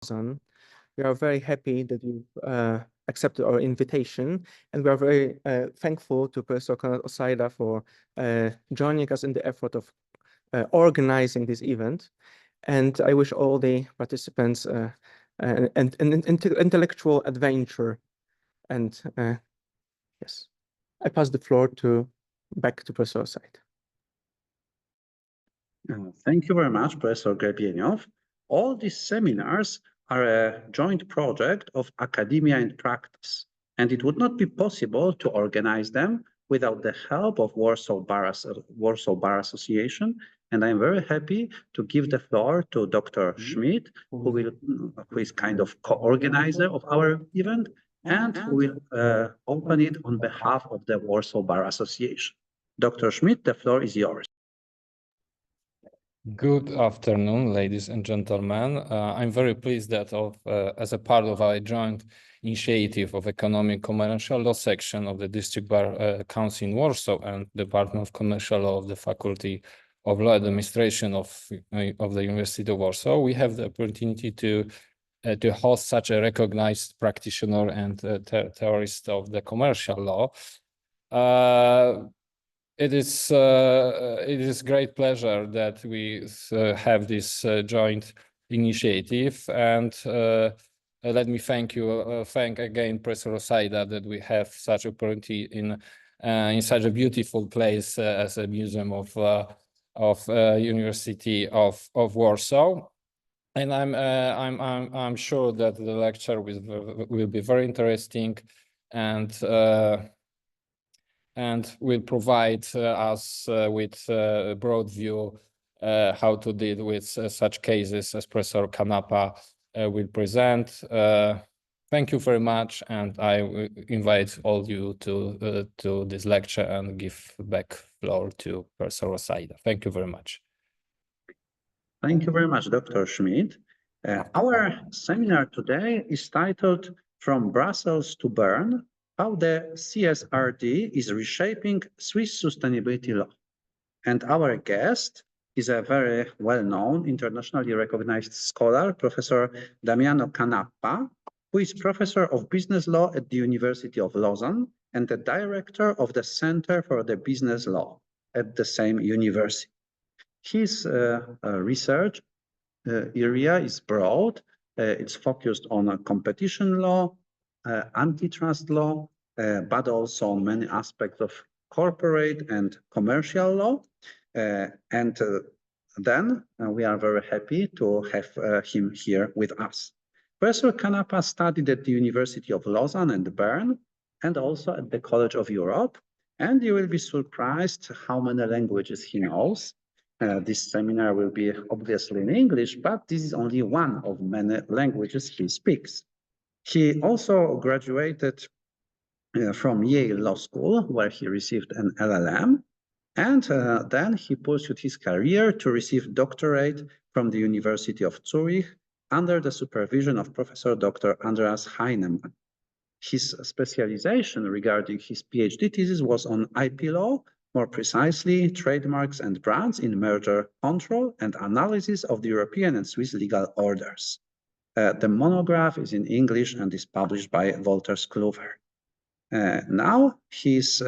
Lausanne. We are very happy that you've accepted our invitation, and we are very thankful to Professor Osaida for joining us in the effort of organizing this event. And I wish all the participants an intellectual adventure. And yes, I pass the floor back to Professor Osaida. Thank you very much, Professor Grebieniov. All these seminars are a joint project of academia and practice, and it would not be possible to organize them without the help of Warsaw Bar Association. And I'm very happy to give the floor to Dr. Schmidt, who is kind of co-organizer of our event, and who will open it on behalf of the Warsaw Bar Association. Dr. Schmidt, the floor is yours. Good afternoon, ladies and gentlemen. I'm very pleased that as a part of our joint initiative of Economic Commercial Law section of the District Bar Council in Warsaw and Department of Commercial Law of the Faculty of Law Administration of the University of Warsaw, we have the opportunity to host such a recognized practitioner and theorist of the commercial law. It is great pleasure that we have this joint initiative, and let me thank again Professor Osaida that we have such opportunity in such a beautiful place as a museum of University of Warsaw, and I'm sure that the lecture will be very interesting and will provide us with a broad view how to deal with such cases as Professor Canapa will present. Thank you very much, and I invite all you to this lecture and give back floor to Professor Osaida. Thank you very much. Thank you very much, Dr. Schmidt. Our seminar today is titled From Brussels to Bern: How the CSRD is Reshaping Swiss Sustainability Law. And our guest is a very well-known, internationally recognized scholar, Professor Damiano Canapa, who is Professor of Business Law at the University of Lausanne and the Director of the Center for the Business Law at the same university. His research area is broad. It's focused on competition law, antitrust law, but also on many aspects of corporate and commercial law. And then we are very happy to have him here with us. Professor Canapa studied at the University of Lausanne and Bern, and also at the College of Europe. And you will be surprised how many languages he knows. This seminar will be obviously in English, but this is only one of many languages he speaks. He also graduated from Yale Law School, where he received an LLM, and then he pursued his career to receive doctorate from the University of Zurich under the supervision of Professor Dr. Andreas Heinemann. His specialization regarding his PhD thesis was on IP law, more precisely trademarks and brands in merger control and analysis of the European and Swiss legal orders. The monograph is in English and is published by Wolters Kluwer. Now he's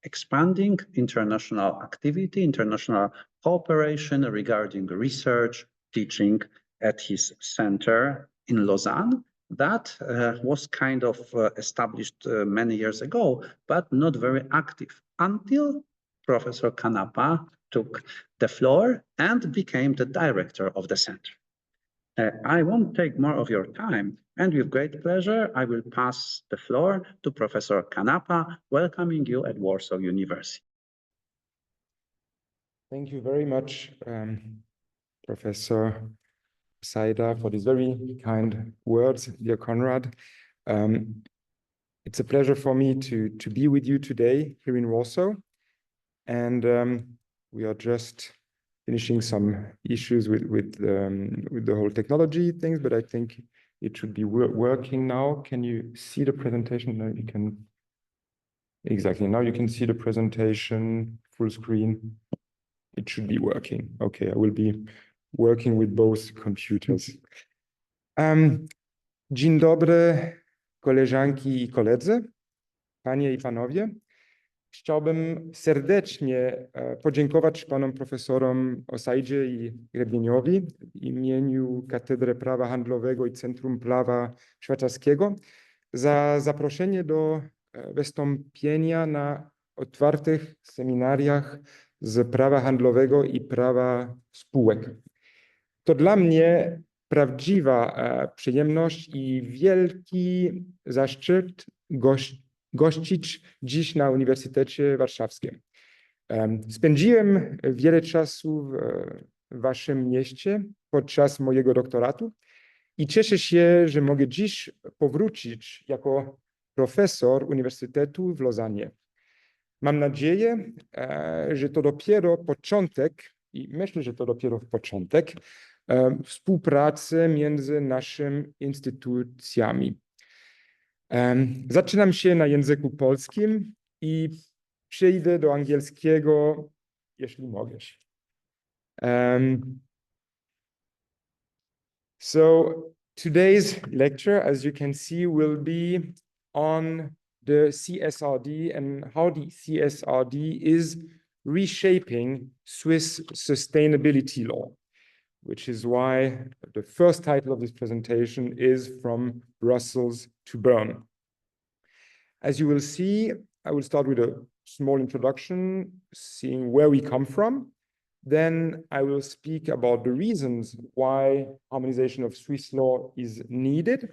expanding international activity, international cooperation regarding research, teaching at his center in Lausanne. That was kind of established many years ago, but not very active until Professor Canapa took the floor and became the director of the center. I won't take more of your time, and with great pleasure, I will pass the floor to Professor Canapa, welcoming you at Warsaw University. Thank you very much, Professor Osaida, for these very kind words, dear Konrad. It's a pleasure for me to be with you today here in Warsaw. And we are just finishing some issues with the whole technology things, but I think it should be working now. Can you see the presentation? No, you can. Exactly. Now you can see the presentation full screen. It should be working. Okay, I will be working with both computers. Dzień dobry, koleżanki i koledzy, panie i panowie. Chciałbym serdecznie podziękować panom profesorom Osajdzie i Grebieniowi w imieniu Katedry Prawa Handlowego i Centrum Prawa Warszawskiego za zaproszenie do wystąpienia na otwartych seminariach z prawa handlowego i prawa spółek. To dla mnie prawdziwa przyjemność i wielki zaszczyt gościć dziś na Uniwersytecie Warszawskim. Spędziłem wiele czasu w waszym mieście podczas mojego doktoratu i cieszę się, że mogę dziś powrócić jako profesor Uniwersytetu w Lozannie. Mam nadzieję, że to dopiero początek, i myślę, że to dopiero początek współpracy między naszymi instytucjami. Zaczynam się na języku polskim i przejdę do angielskiego, jeśli mogę. So today's lecture, as you can see, will be on the CSRD and how the CSRD is reshaping Swiss sustainability law, which is why the first title of this presentation is From Brussels to Bern. As you will see, I will start with a small introduction, seeing where we come from. Then I will speak about the reasons why harmonization of Swiss law is needed.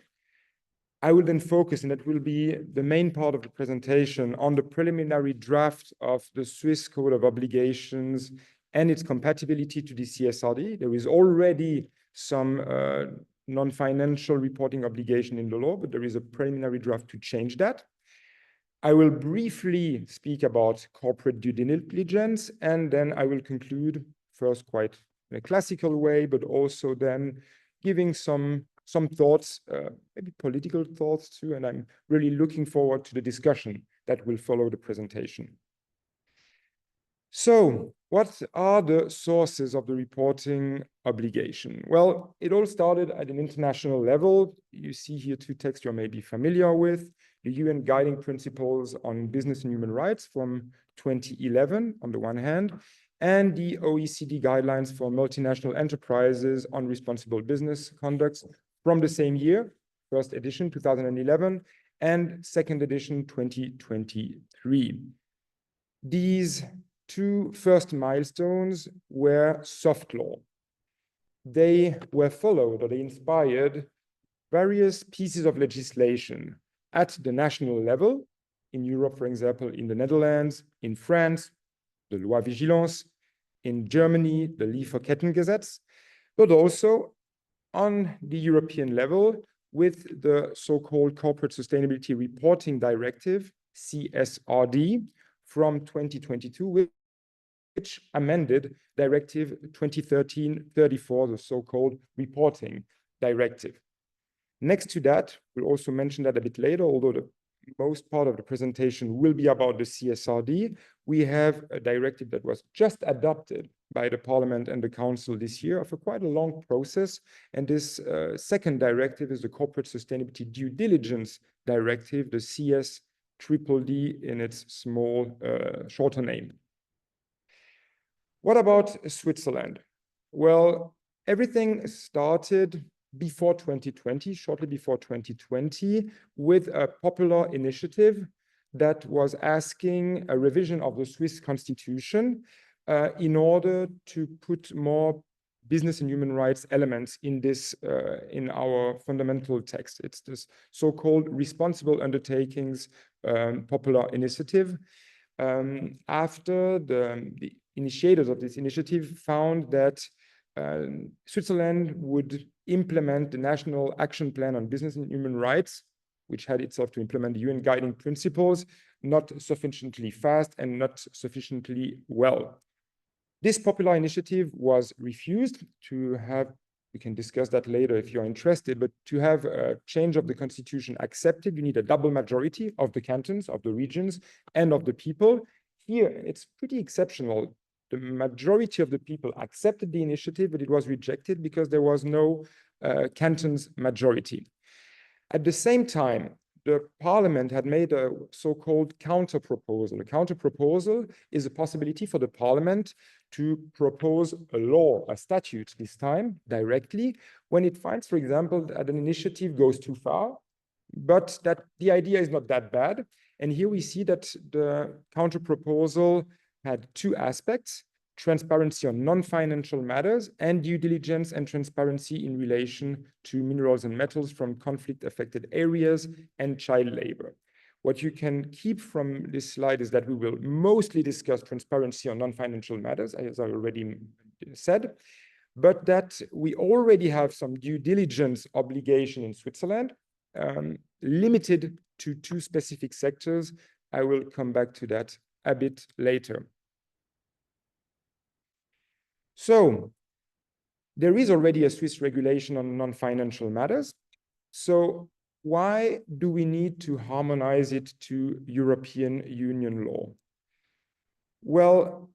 I will then focus, and that will be the main part of the presentation, on the preliminary draft of the Swiss Code of Obligations and its compatibility to the CSRD. There is already some non-financial reporting obligation in the law, but there is a preliminary draft to change that. I will briefly speak about corporate due diligence, and then I will conclude first quite in a classical way, but also then giving some thoughts, maybe political thoughts too, and I'm really looking forward to the discussion that will follow the presentation. So, what are the sources of the reporting obligation? Well, it all started at an international level. You see here two texts you're maybe familiar with: the UN Guiding Principles on Business and Human Rights from 2011 on the one hand, and the OECD Guidelines for Multinational Enterprises on Responsible Business Conduct from the same year, first edition 2011, and second edition 2023. These two first milestones were soft law. They were followed, or they inspired, various pieces of legislation at the national level, in Europe, for example, in the Netherlands, in France, the Loi Vigilance, in Germany, the Lieferkettengesetz, but also on the European level with the so-called Corporate Sustainability Reporting Directive, CSRD, from 2022, which amended Directive 2013-34, the so-called Reporting Directive. Next to that, we'll also mention that a bit later, although the most part of the presentation will be about the CSRD. We have a directive that was just adopted by the Parliament and the Council this year of quite a long process. And this second directive is the Corporate Sustainability Due Diligence Directive, the CSRD in its small, shorter name. What about Switzerland? Well, everything started before 2020, shortly before 2020, with a popular initiative that was asking a revision of the Swiss constitution in order to put more business and human rights elements in this, in our fundamental text. It's this so-called responsible undertakings popular initiative. After the initiators of this initiative found that Switzerland would implement the National Action Plan on Business and Human Rights, which had itself to implement the UN Guiding Principles, not sufficiently fast and not sufficiently well. This popular initiative was refused. To have, we can discuss that later if you're interested, but to have a change of the constitution accepted, you need a double majority of the cantons, of the regions, and of the people. Here, it's pretty exceptional. The majority of the people accepted the initiative, but it was rejected because there was no cantons majority. At the same time, the parliament had made a so-called counter-proposal. A counter-proposal is a possibility for the parliament to propose a law, a statute this time, directly, when it finds, for example, that an initiative goes too far, but that the idea is not that bad. And here we see that the counter-proposal had two aspects: transparency on non-financial matters and due diligence and transparency in relation to minerals and metals from conflict-affected areas and child labor. What you can keep from this slide is that we will mostly discuss transparency on non-financial matters, as I already said, but that we already have some due diligence obligation in Switzerland, limited to two specific sectors. I will come back to that a bit later. So there is already a Swiss regulation on non-financial matters. So why do we need to harmonize it to European Union law? Well,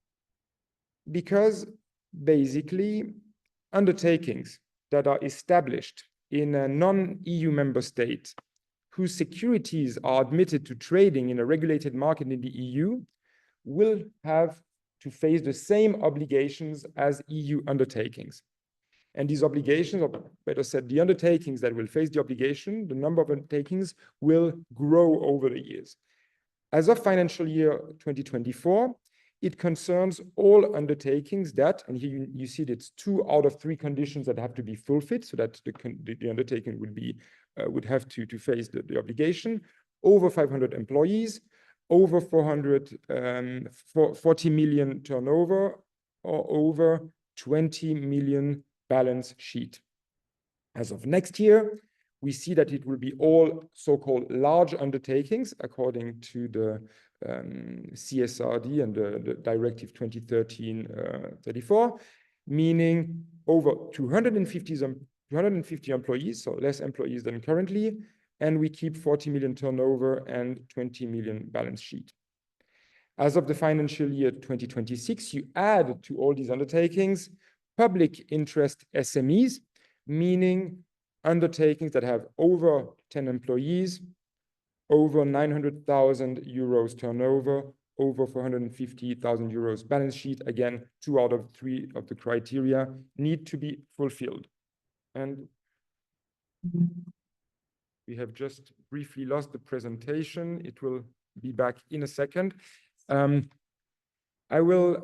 because basically undertakings that are established in a non-EU member state whose securities are admitted to trading in a regulated market in the EU will have to face the same obligations as EU undertakings. And these obligations, or better said, the undertakings that will face the obligation, the number of undertakings will grow over the years. As of financial year 2024, it concerns all undertakings that, and here you see that it's 2 out of 3 conditions that have to be fulfilled, so that the undertaking would have to face the obligation: over 500 employees, over 40 million turnover, or over 20 million balance sheet. As of next year, we see that it will be all so-called large undertakings according to the CSRD and the Directive 2013-34, meaning over 250 employees, so less employees than currently, and we keep 40 million turnover and 20 million balance sheet. As of the financial year 2026, you add to all these undertakings public interest SMEs, meaning undertakings that have over 10 employees, over 900,000 euros turnover, over 450,000 euros balance sheet. Again, 2 out of 3 of the criteria need to be fulfilled. And we have just briefly lost the presentation. It will be back in a second. I will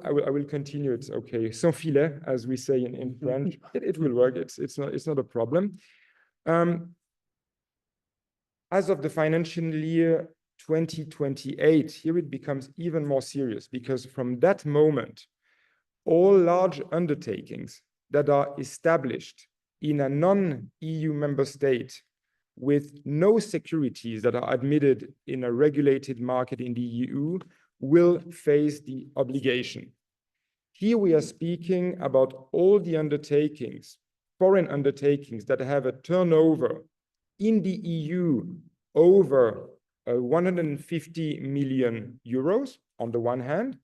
continue. It's okay. Sans filet, as we say in French. It will work. It's not a problem. As of the financial year 2028, here it becomes even more serious, because from that moment, all large undertakings that are established in a non-EU member state with no securities that are admitted in a regulated market in the EU will face the obligation. Here we are speaking about all the undertakings, foreign undertakings that have a turnover in the EU over 150 million euros on the one hand,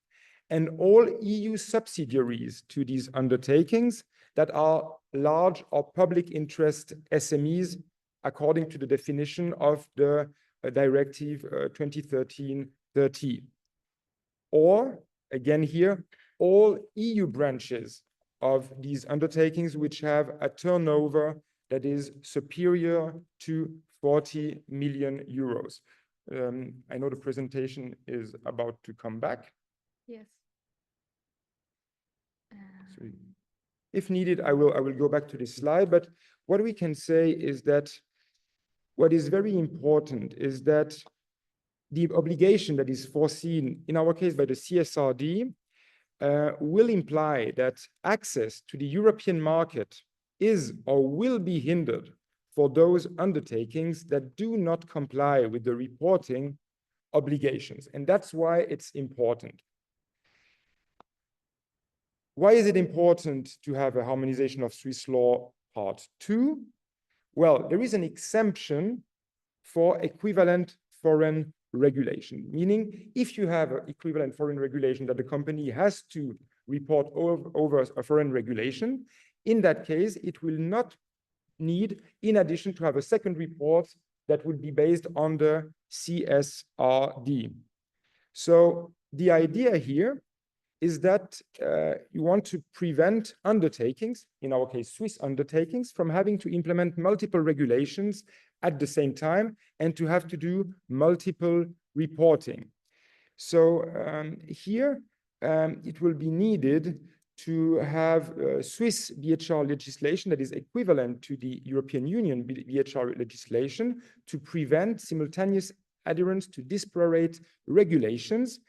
and all EU subsidiaries to these undertakings that are large or public interest SMEs according to the definition of the Directive 2013-30. Or, again here, all EU branches of these undertakings which have a turnover that is superior to 40 million euros. I know the presentation is about to come back. Yes. So if needed, I will go back to this slide, but what we can say is that what is very important is that the obligation that is foreseen, in our case by the CSRD, will imply that access to the European market is or will be hindered for those undertakings that do not comply with the reporting obligations. And that's why it's important. Why is it important to have a harmonization of Swiss law part 2? Well, there is an exemption for equivalent foreign regulation, meaning if you have an equivalent foreign regulation that the company has to report over a foreign regulation, in that case, it will not need, in addition, to have a second report that would be based on the CSRD. So the idea here is that you want to prevent undertakings, in our case, Swiss undertakings, from having to implement multiple regulations at the same time and to have to do multiple reporting. So here it will be needed to have Swiss BHR legislation that is equivalent to the European Union BHR legislation to prevent simultaneous adherence to disparate regulations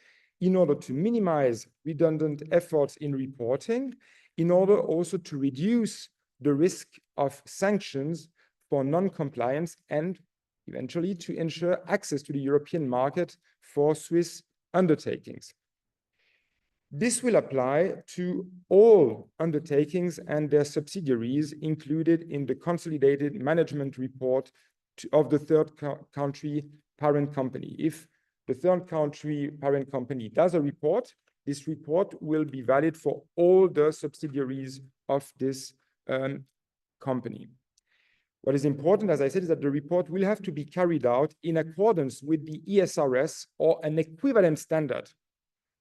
in order to minimize redundant efforts in reporting, in order also to reduce the risk of sanctions for non-compliance and eventually to ensure access to the European market for Swiss undertakings. This will apply to all undertakings and their subsidiaries included in the consolidated management report of the third country parent company. If the third country parent company does a report, this report will be valid for all the subsidiaries of this company. What is important, as I said, is that the report will have to be carried out in accordance with the ESRS or an equivalent standard.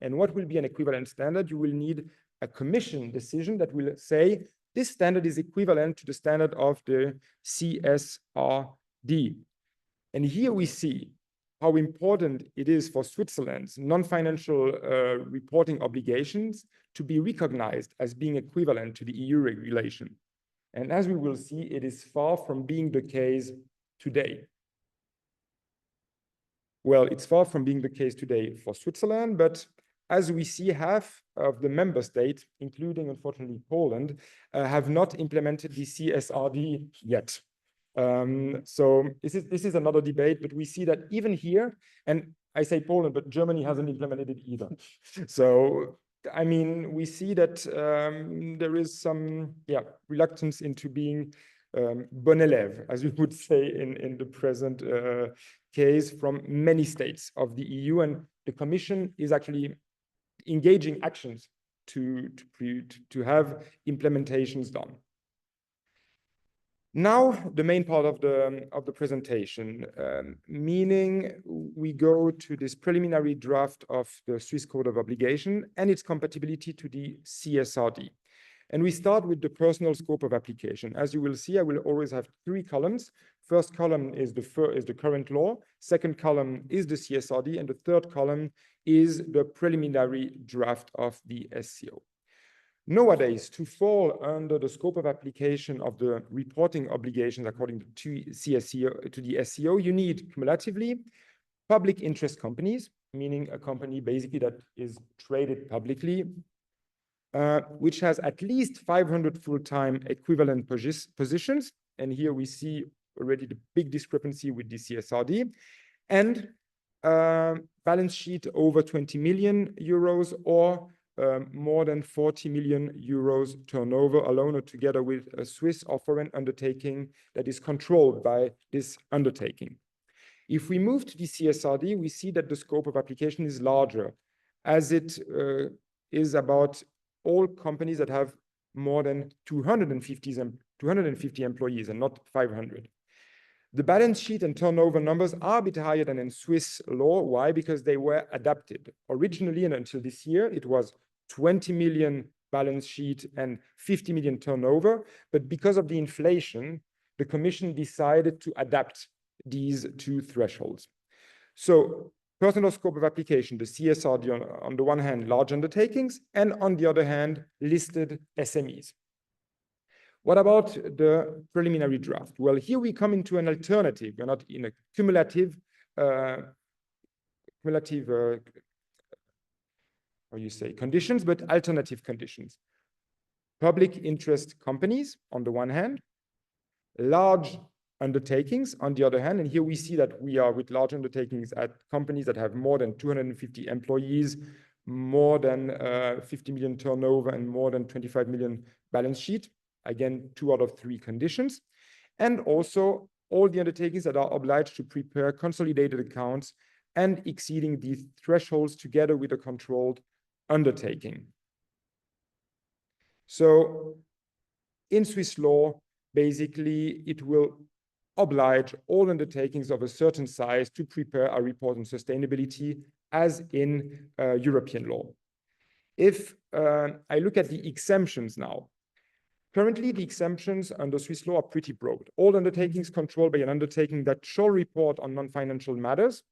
And what will be an equivalent standard? You will need a commission decision that will say this standard is equivalent to the standard of the CSRD. And here we see how important it is for Switzerland's non-financial reporting obligations to be recognized as being equivalent to the EU regulation. And as we will see, it is far from being the case today. Well, it's far from being the case today for Switzerland, but as we see, half of the member states, including, unfortunately, Poland, have not implemented the CSRD yet. So this is another debate, but we see that even here, and I say Poland, but Germany hasn't implemented it either. So, I mean, we see that there is some reluctance into being bon élève, as we would say in the present case, from many states of the EU, and the Commission is actually engaging actions to have implementations done. Now, the main part of the presentation, meaning we go to this preliminary draft of the Swiss Code of Obligation and its compatibility to the CSRD. And we start with the personal scope of application. As you will see, I will always have three columns. First column is the current law. Second column is the CSRD. And the third column is the preliminary draft of the SCO. Nowadays, to fall under the scope of application of the reporting obligations according to the SCO, you need cumulatively public interest companies, meaning a company basically that is traded publicly, which has at least 500 full-time equivalent positions. And here we see already the big discrepancy with the CSRD, and balance sheet over 20 million euros or more than 40 million euros turnover alone or together with a Swiss or foreign undertaking that is controlled by this undertaking. If we move to the CSRD, we see that the scope of application is larger, as it is about all companies that have more than 250 employees and not 500. The balance sheet and turnover numbers are a bit higher than in Swiss law. Why? Because they were adapted. Originally, and until this year, it was 20 million balance sheet and 50 million turnover. But because of the inflation, the Commission decided to adapt these two thresholds. So, personal scope of application, the CSRD on the one hand, large undertakings, and on the other hand, listed SMEs. What about the preliminary draft? Well, here we come into an alternative. We're not in a cumulative conditions, but alternative conditions. Public interest companies on the one hand, large undertakings on the other hand, and here we see that we are with large undertakings at companies that have more than 250 employees, more than 50 million turnover, and more than 25 million balance sheet. Again, 2 out of 3 conditions. And also all the undertakings that are obliged to prepare consolidated accounts and exceeding these thresholds together with a controlled undertaking. So in Swiss law, basically it will oblige all undertakings of a certain size to prepare a report on sustainability as in European law. If I look at the exemptions now, currently the exemptions under Swiss law are pretty broad. All undertakings controlled by an undertaking that shall report on non-financial matters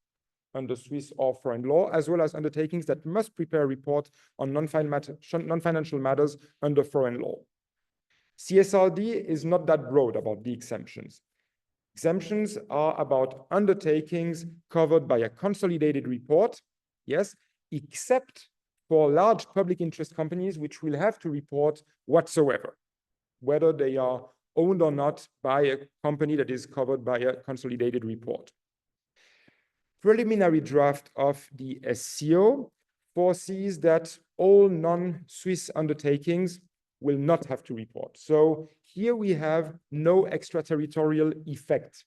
under Swiss or foreign law, as well as undertakings that must prepare a report on non-financial matters under foreign law. CSRD is not that broad about the exemptions. Exemptions are about undertakings covered by a consolidated report, yes, except for large public interest companies which will have to report whatsoever, whether they are owned or not by a company that is covered by a consolidated report. Preliminary draft of the SCO foresees that all non-Swiss undertakings will not have to report. So here we have no extraterritorial effect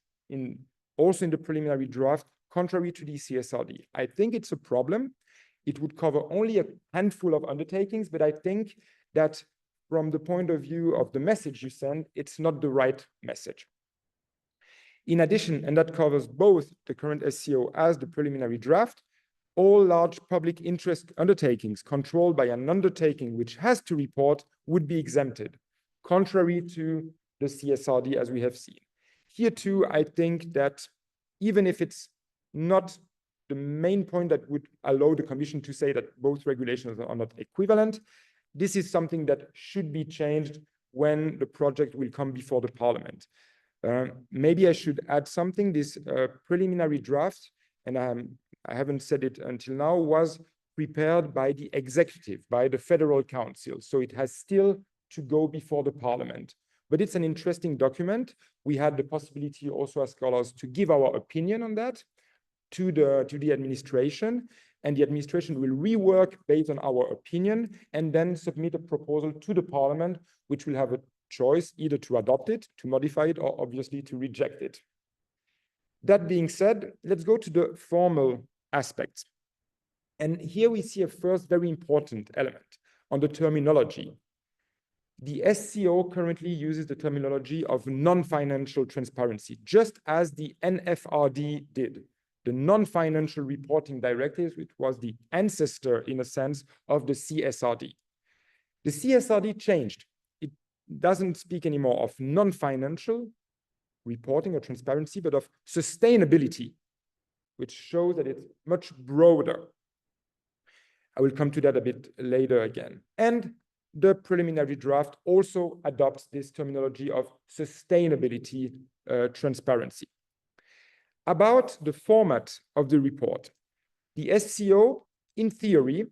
also in the preliminary draft, contrary to the CSRD. I think it's a problem. It would cover only a handful of undertakings, but I think that from the point of view of the message you send, it's not the right message. In addition, and that covers both the current SCO as the preliminary draft, all large public interest undertakings controlled by an undertaking which has to report would be exempted, contrary to the CSRD as we have seen. Here too, I think that even if it's not the main point that would allow the Commission to say that both regulations are not equivalent, this is something that should be changed when the project will come before the Parliament. Maybe I should add something. This preliminary draft, and I haven't said it until now, was prepared by the executive, by the Federal Council. So it has still to go before the Parliament. But it's an interesting document. We had the possibility also as scholars to give our opinion on that to the administration, and the administration will rework based on our opinion and then submit a proposal to the Parliament, which will have a choice either to adopt it, to modify it, or obviously to reject it. That being said, let's go to the formal aspects. And here we see a first very important element on the terminology. The SCO currently uses the terminology of non-financial transparency, just as the NFRD did. The non-financial reporting directives, which was the ancestor, in a sense, of the CSRD. The CSRD changed. It doesn't speak anymore of non-financial reporting or transparency, but of sustainability, which shows that it's much broader. I will come to that a bit later again. And the preliminary draft also adopts this terminology of sustainability transparency. About the format of the report, the SCO, in theory,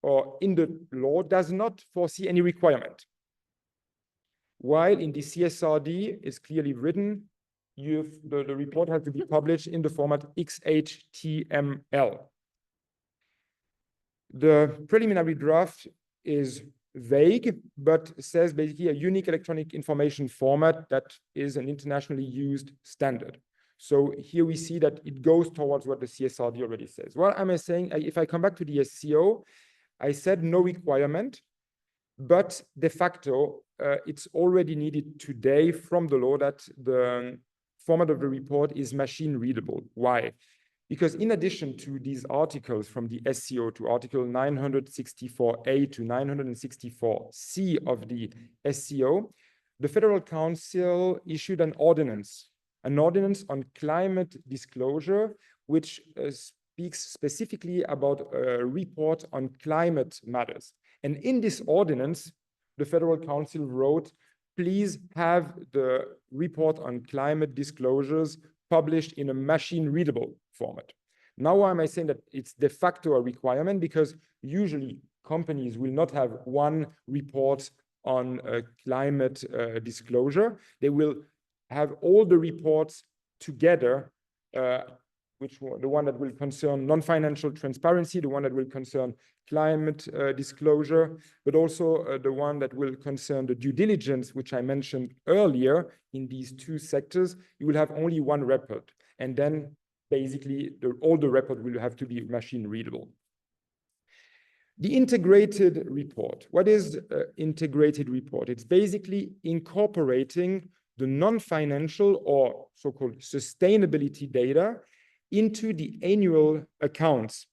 or in the law, does not foresee any requirement. While in the CSRD is clearly written, the report has to be published in the format XHTML. The preliminary draft is vague, but says basically a unique electronic information format that is an internationally used standard. So here we see that it goes towards what the CSRD already says. What am I saying? If I come back to the SCO, I said no requirement, but de facto, it's already needed today from the law that the format of the report is machine readable. Why? Because in addition to these articles from the SCO to Article 964A to 964C of the SCO, the Federal Council issued an ordinance on climate disclosure, which speaks specifically about a report on climate matters. And in this ordinance, the Federal Council wrote, please have the report on climate disclosures published in a machine-readable format. Now, why am I saying that it's de facto a requirement? Because usually companies will not have one report on climate disclosure. They will have all the reports together, the one that will concern non-financial transparency, the one that will concern climate disclosure, but also the one that will concern the due diligence, which I mentioned earlier in these two sectors. You will have only one report, and then basically all the report will have to be machine readable. The integrated report. What is integrated report? It's basically incorporating the non-financial or so-called sustainability data into the annual accounts.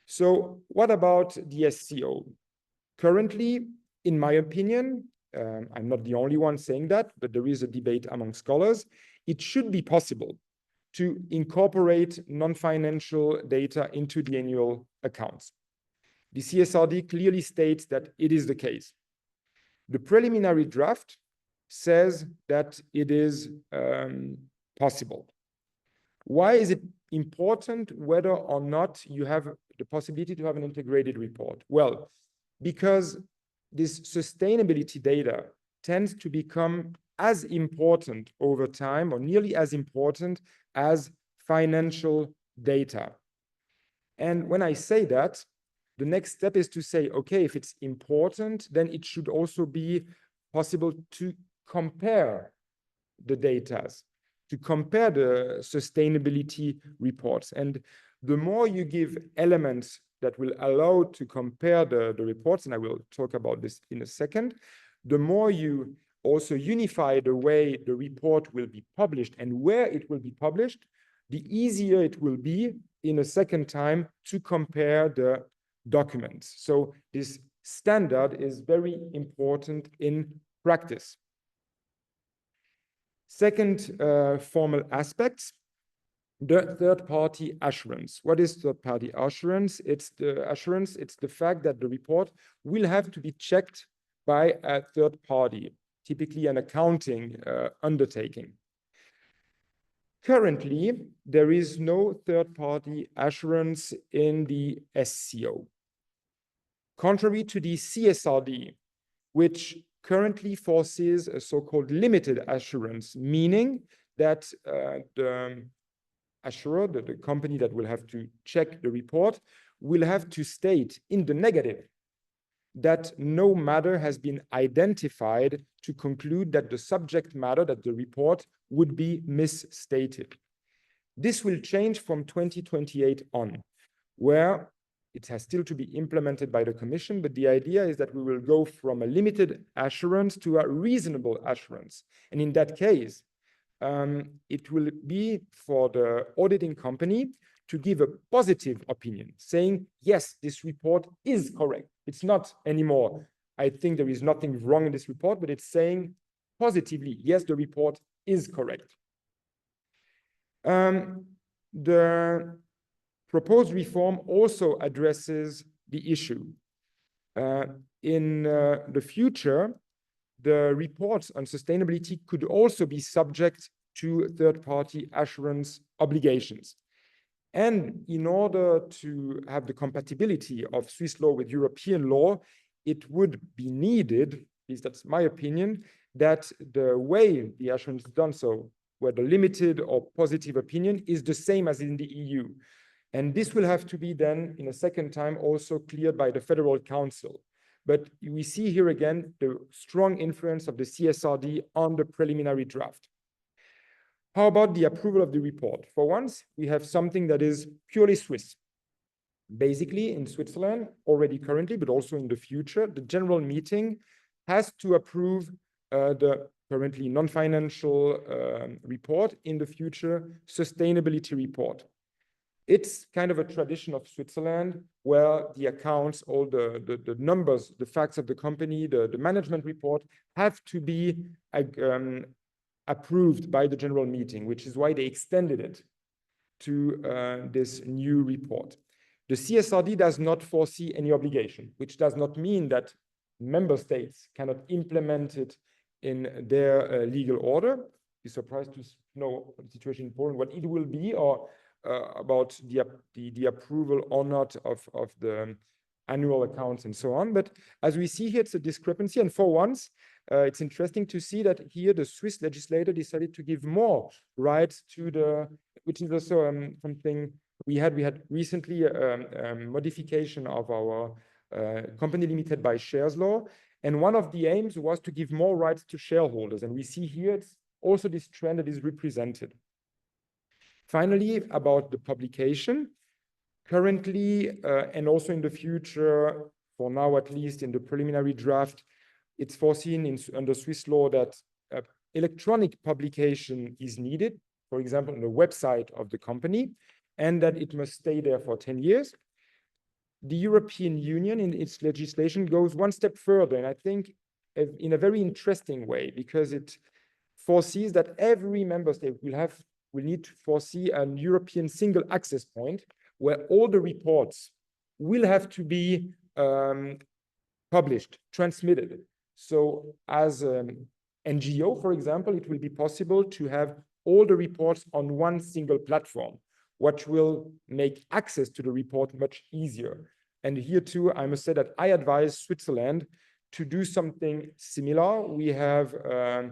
So what about the SCO? Currently, in my opinion, I'm not the only one saying that, but there is a debate among scholars, it should be possible to incorporate non-financial data into the annual accounts. The CSRD clearly states that it is the case. The preliminary draft says that it is possible. Why is it important whether or not you have the possibility to have an integrated report? Well, because this sustainability data tends to become as important over time, or nearly as important as financial data. And when I say that, the next step is to say, okay, if it's important, then it should also be possible to compare the data, to compare the sustainability reports. And the more you give elements that will allow to compare the reports, and I will talk about this in a second, the more you also unify the way the report will be published and where it will be published, the easier it will be in a second time to compare the documents. So this standard is very important in practice. Second formal aspects, the third-party assurance. What is third-party assurance? It's the fact that the report will have to be checked by a third party, typically an accounting undertaking. Currently, there is no third-party assurance in the SCO. Contrary to the CSRD, which currently foresees a so-called limited assurance, meaning that the assurer, the company that will have to check the report, will have to state in the negative that no matter has been identified to conclude that the subject matter, that the report would be misstated. This will change from 2028 on, where it has still to be implemented by the Commission, but the idea is that we will go from a limited assurance to a reasonable assurance. And in that case, it will be for the auditing company to give a positive opinion, saying, yes, this report is correct. It's not anymore, I think there is nothing wrong in this report, but it's saying positively, yes, the report is correct. The proposed reform also addresses the issue. In the future, the reports on sustainability could also be subject to third-party assurance obligations. And in order to have the compatibility of Swiss law with European law, it would be needed, at least that's my opinion, that the way the assurance is done, so whether limited or positive opinion, is the same as in the EU. And this will have to be then, in a second time, also cleared by the Federal Council. But we see here again the strong influence of the CSRD on the preliminary draft. How about the approval of the report? For once, we have something that is purely Swiss. Basically, in Switzerland, already currently, but also in the future, the general meeting has to approve the currently non-financial report, in the future sustainability report. It's kind of a tradition of Switzerland where the accounts, all the numbers, the facts of the company, the management report have to be approved by the general meeting, which is why they extended it to this new report. The CSRD does not foresee any obligation, which does not mean that member states cannot implement it in their legal order. Be surprised to know the situation in Poland, what it will be, or about the approval or not of the annual accounts and so on. But as we see here, it's a discrepancy. And for once, it's interesting to see that here the Swiss legislator decided to give more rights to the, which is also something we had recently a modification of our company limited by shares law. And one of the aims was to give more rights to shareholders. And we see here it's also this trend that is represented. Finally, about the publication, currently and also in the future, for now at least in the preliminary draft, it's foreseen under Swiss law that electronic publication is needed, for example, on the website of the company, and that it must stay there for 10 years. The European Union in its legislation goes one step further, and I think in a very interesting way, because it foresees that every member state will need to foresee a European single access point where all the reports will have to be published, transmitted. So as NGO, for example, it will be possible to have all the reports on one single platform, which will make access to the report much easier. And here too, I must say that I advise Switzerland to do something similar. We have a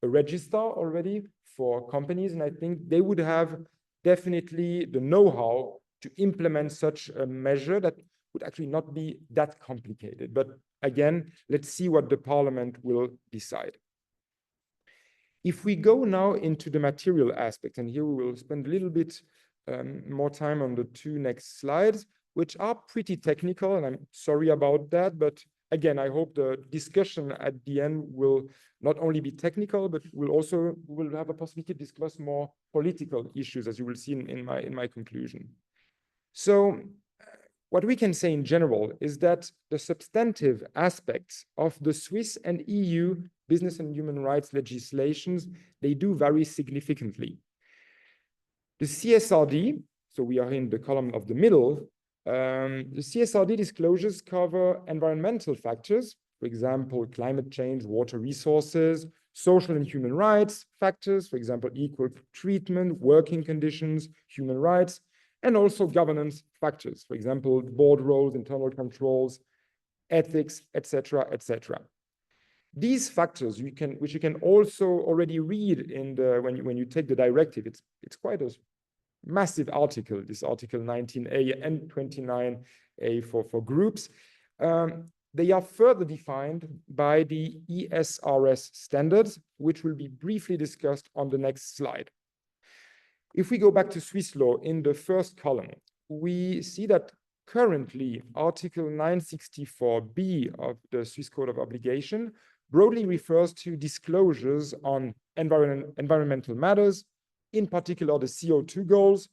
register already for companies, and I think they would have definitely the know-how to implement such a measure that would actually not be that complicated. But again, let's see what the Parliament will decide. If we go now into the material aspect, and here we will spend a little bit more time on the two next slides, which are pretty technical, and I'm sorry about that, but again, I hope the discussion at the end will not only be technical, but we'll have a possibility to discuss more political issues, as you will see in my conclusion. So what we can say in general is that the substantive aspects of the Swiss and EU business and human rights legislations, they do vary significantly. The CSRD, so we are in the column of the middle, the CSRD disclosures cover environmental factors, for example, climate change, water resources, social and human rights factors, for example, equal treatment, working conditions, human rights, and also governance factors, for example, board roles, internal controls, ethics, etc., etc. These factors, which you can also already read in the when you take the directive. It's quite a massive article, this article 19A and 29A for groups. They are further defined by the ESRS standards, which will be briefly discussed on the next slide. If we go back to Swiss law in the first column, we see that currently Article 964B of the Swiss Code of Obligation broadly refers to disclosures on environmental matters, in particular the CO2 goals,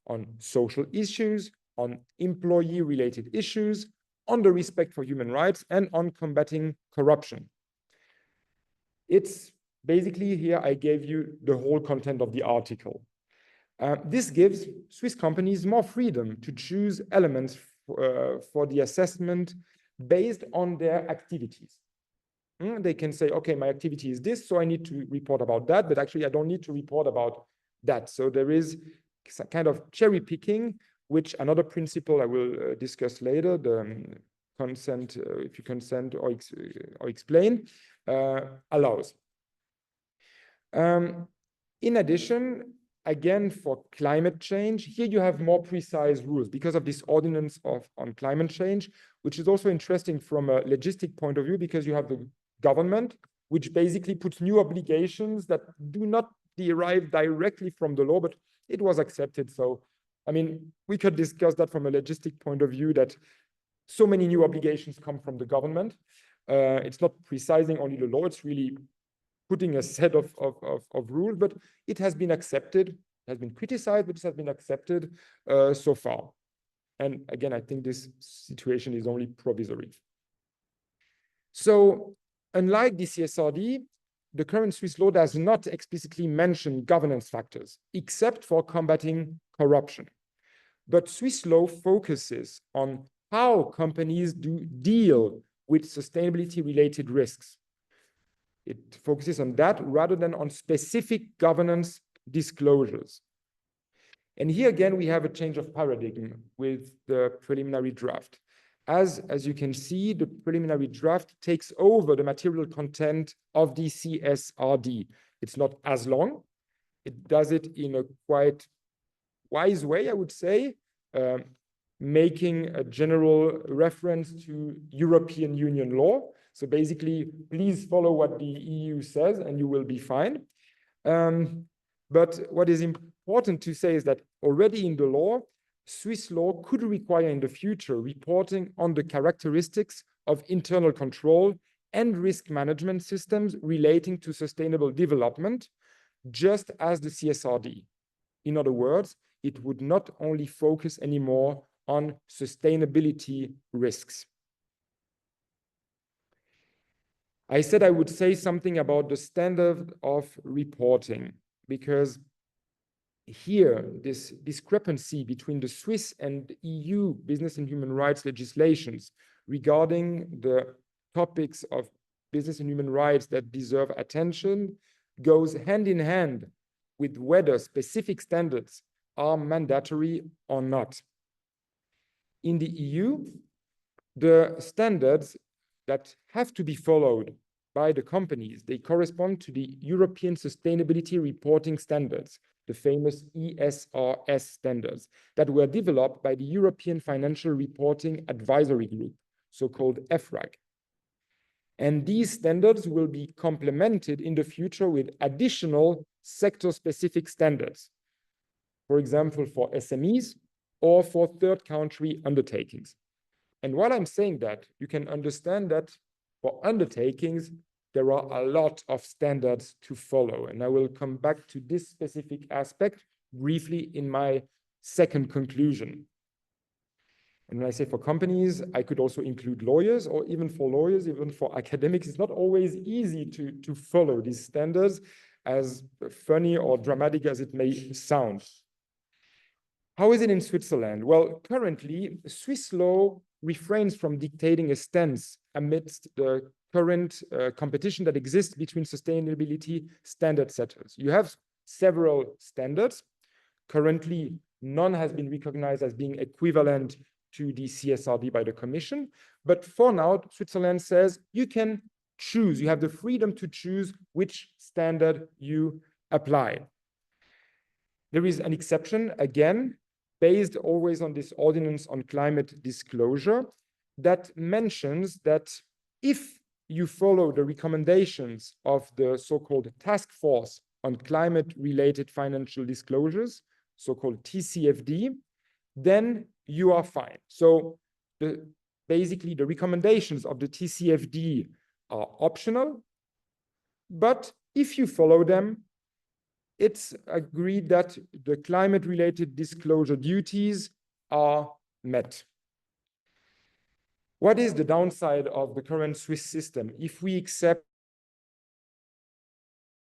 on social issues, on employee-related issues, on the respect for human rights, and on combating corruption. It's basically here I gave you the whole content of the article. This gives Swiss companies more freedom to choose elements for the assessment based on their activities. They can say, okay, my activity is this, so I need to report about that, but actually I don't need to report about that. So there is some kind of cherry picking, which another principle I will discuss later, the consent, if you consent or explain, allows. In addition, again, for climate change, here you have more precise rules because of this ordinance on climate change, which is also interesting from a logistic point of view, because you have the government, which basically puts new obligations that do not derive directly from the law, but it was accepted. So, I mean, we could discuss that from a logistic point of view, that so many new obligations come from the government. It's not precising only the law, it's really putting a set of rules, but it has been accepted, it has been criticized, but it has been accepted so far. And again, I think this situation is only provisory. So unlike the CSRD, the current Swiss law does not explicitly mention governance factors, except for combating corruption. But Swiss law focuses on how companies deal with sustainability-related risks. It focuses on that rather than on specific governance disclosures. And here again, we have a change of paradigm with the preliminary draft. As you can see, the preliminary draft takes over the material content of the CSRD. It's not as long. It does it in a quite wise way, I would say, making a general reference to European Union law. So basically, please follow what the EU says and you will be fine. But what is important to say is that already in the law, Swiss law could require in the future reporting on the characteristics of internal control and risk management systems relating to sustainable development, just as the CSRD. In other words, it would not only focus anymore on sustainability risks. I said I would say something about the standard of reporting, because here, this discrepancy between the Swiss and EU business and human rights legislations regarding the topics of business and human rights that deserve attention goes hand in hand with whether specific standards are mandatory or not. In the EU, the standards that have to be followed by the companies, they correspond to the European Sustainability Reporting Standards, the famous ESRS standards that were developed by the European Financial Reporting Advisory Group, so-called EFRAG. And these standards will be complemented in the future with additional sector-specific standards, for example, for SMEs or for third country undertakings. And while I'm saying that, you can understand that for undertakings, there are a lot of standards to follow. And I will come back to this specific aspect briefly in my second conclusion. And when I say for companies, I could also include lawyers, or even for lawyers, even for academics. It's not always easy to follow these standards, as funny or dramatic as it may sound. How is it in Switzerland? Well, currently, Swiss law refrains from dictating a stance amidst the current competition that exists between sustainability standard setters. You have several standards. Currently, none has been recognized as being equivalent to the CSRD by the Commission. But for now, Switzerland says you can choose, you have the freedom to choose which standard you apply. There is an exception, again, based always on this ordinance on climate disclosure that mentions that if you follow the recommendations of the so-called task force on climate-related financial disclosures, so-called TCFD, then you are fine. So basically the recommendations of the TCFD are optional, but if you follow them, it's agreed that the climate-related disclosure duties are met. What is the downside of the current Swiss system if we accept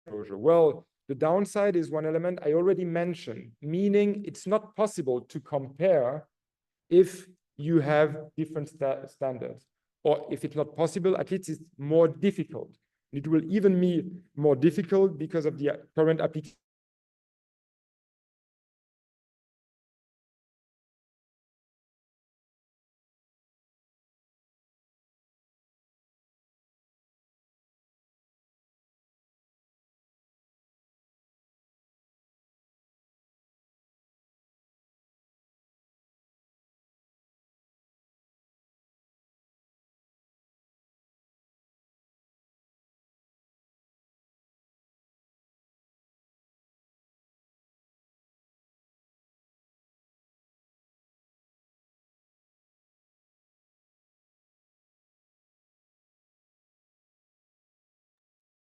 disclosure? Well, the downside is one element I already mentioned, meaning it's not possible to compare if you have different standards, or if it's not possible, at least it's more difficult. It will even be more difficult because of the current application.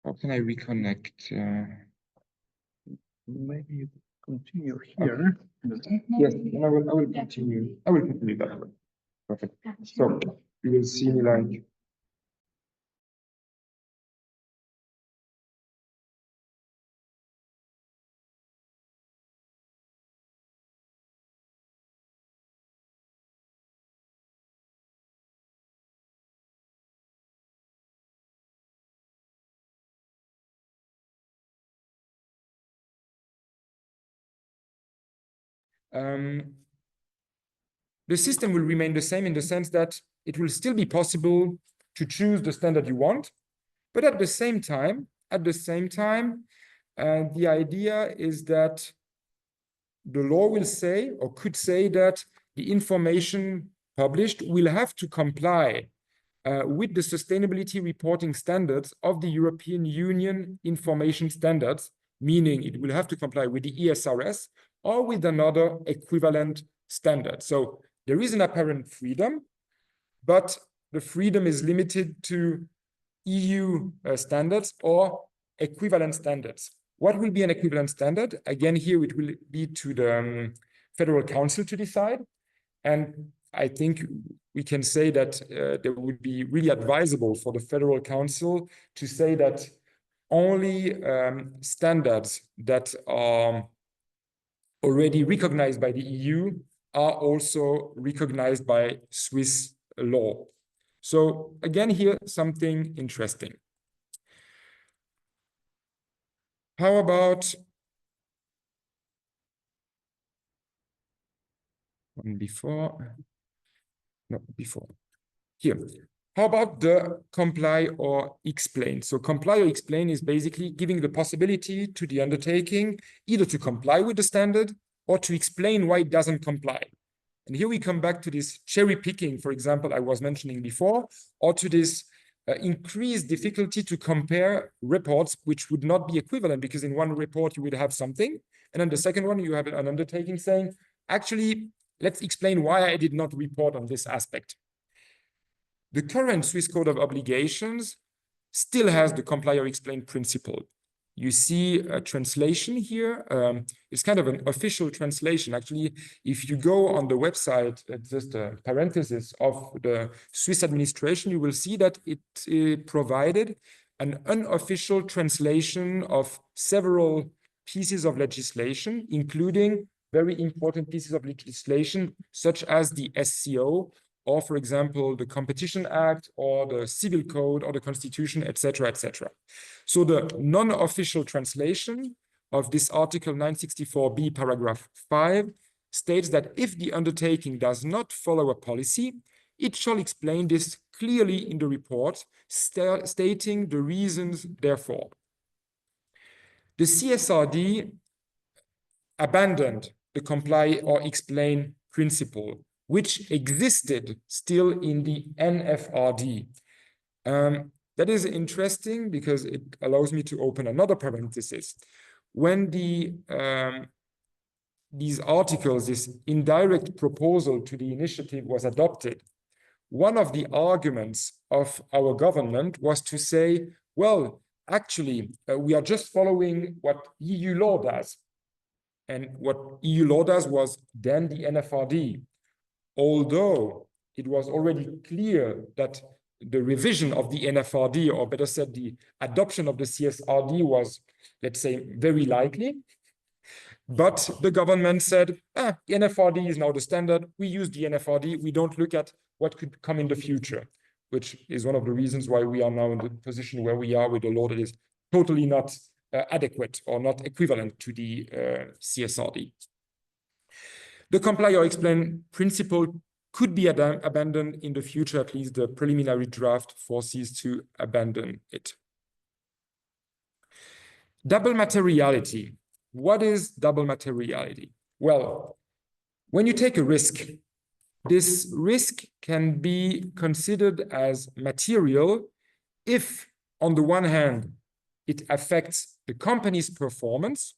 How can I reconnect? Maybe you continue here. Okay. Yes, and I will continue. I will continue that way. Perfect. So you will see me like. The system will remain the same in the sense that it will still be possible to choose the standard you want, but at the same time, the idea is that the law will say, or could say, that the information published will have to comply with the sustainability reporting standards of the European Union information standards, meaning it will have to comply with the ESRS or with another equivalent standard. So there is an apparent freedom, but the freedom is limited to EU standards or equivalent standards. What will be an equivalent standard? Again, here it will be to the Federal Council to decide. And I think we can say that there would be really advisable for the Federal Council to say that only standards that are already recognized by the EU are also recognized by Swiss law. So again, here, something interesting. How about before? No, before. Here. How about the comply or explain? So comply or explain is basically giving the possibility to the undertaking either to comply with the standard or to explain why it doesn't comply. And here we come back to this cherry picking, for example, I was mentioning before, or to this increased difficulty to compare reports which would not be equivalent, because in one report you would have something, and then the second one you have an undertaking saying, actually, let's explain why I did not report on this aspect. The current Swiss Code of Obligations still has the comply or explain principle. You see a translation here. It's kind of an official translation. Actually, if you go on the website, just a parenthesis of the Swiss administration, you will see that it provided an unofficial translation of several pieces of legislation, including very important pieces of legislation, such as the SCO, or for example, the Competition Act, or the Civil Code, or the Constitution, etc., etc. So the non-official translation of this Article 964b, paragraph 5, states that if the undertaking does not follow a policy, it shall explain this clearly in the report, stating the reasons therefore. The CSRD abandoned the comply or explain principle, which existed still in the NFRD. That is interesting because it allows me to open another parenthesis. When these articles, this indirect proposal to the initiative was adopted, one of the arguments of our government was to say, well, actually, we are just following what EU law does. And what EU law does was then the NFRD. Although it was already clear that the revision of the NFRD, or better said, the adoption of the CSRD was, let's say, very likely. But the government said, the NFRD is now the standard. We use the NFRD. We don't look at what could come in the future, which is one of the reasons why we are now in the position where we are with a law that is totally not adequate or not equivalent to the CSRD. The comply or explain principle could be abandoned in the future. At least the preliminary draft foresees to abandon it. Double materiality. What is double materiality? Well, when you take a risk, this risk can be considered as material if, on the one hand, it affects the company's performance.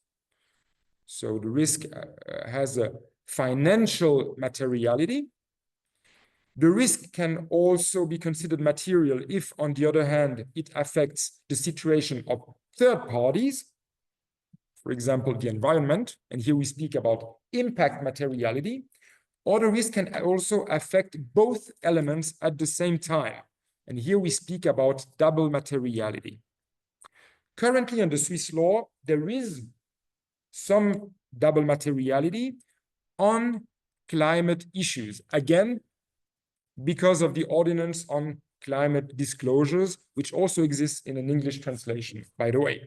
So the risk has a financial materiality. The risk can also be considered material if, on the other hand, it affects the situation of third parties, for example, the environment, and here we speak about impact materiality, or the risk can also affect both elements at the same time, and here we speak about double materiality. Currently, under Swiss law, there is some double materiality on climate issues. Again, because of the ordinance on climate disclosures, which also exists in an English translation, by the way.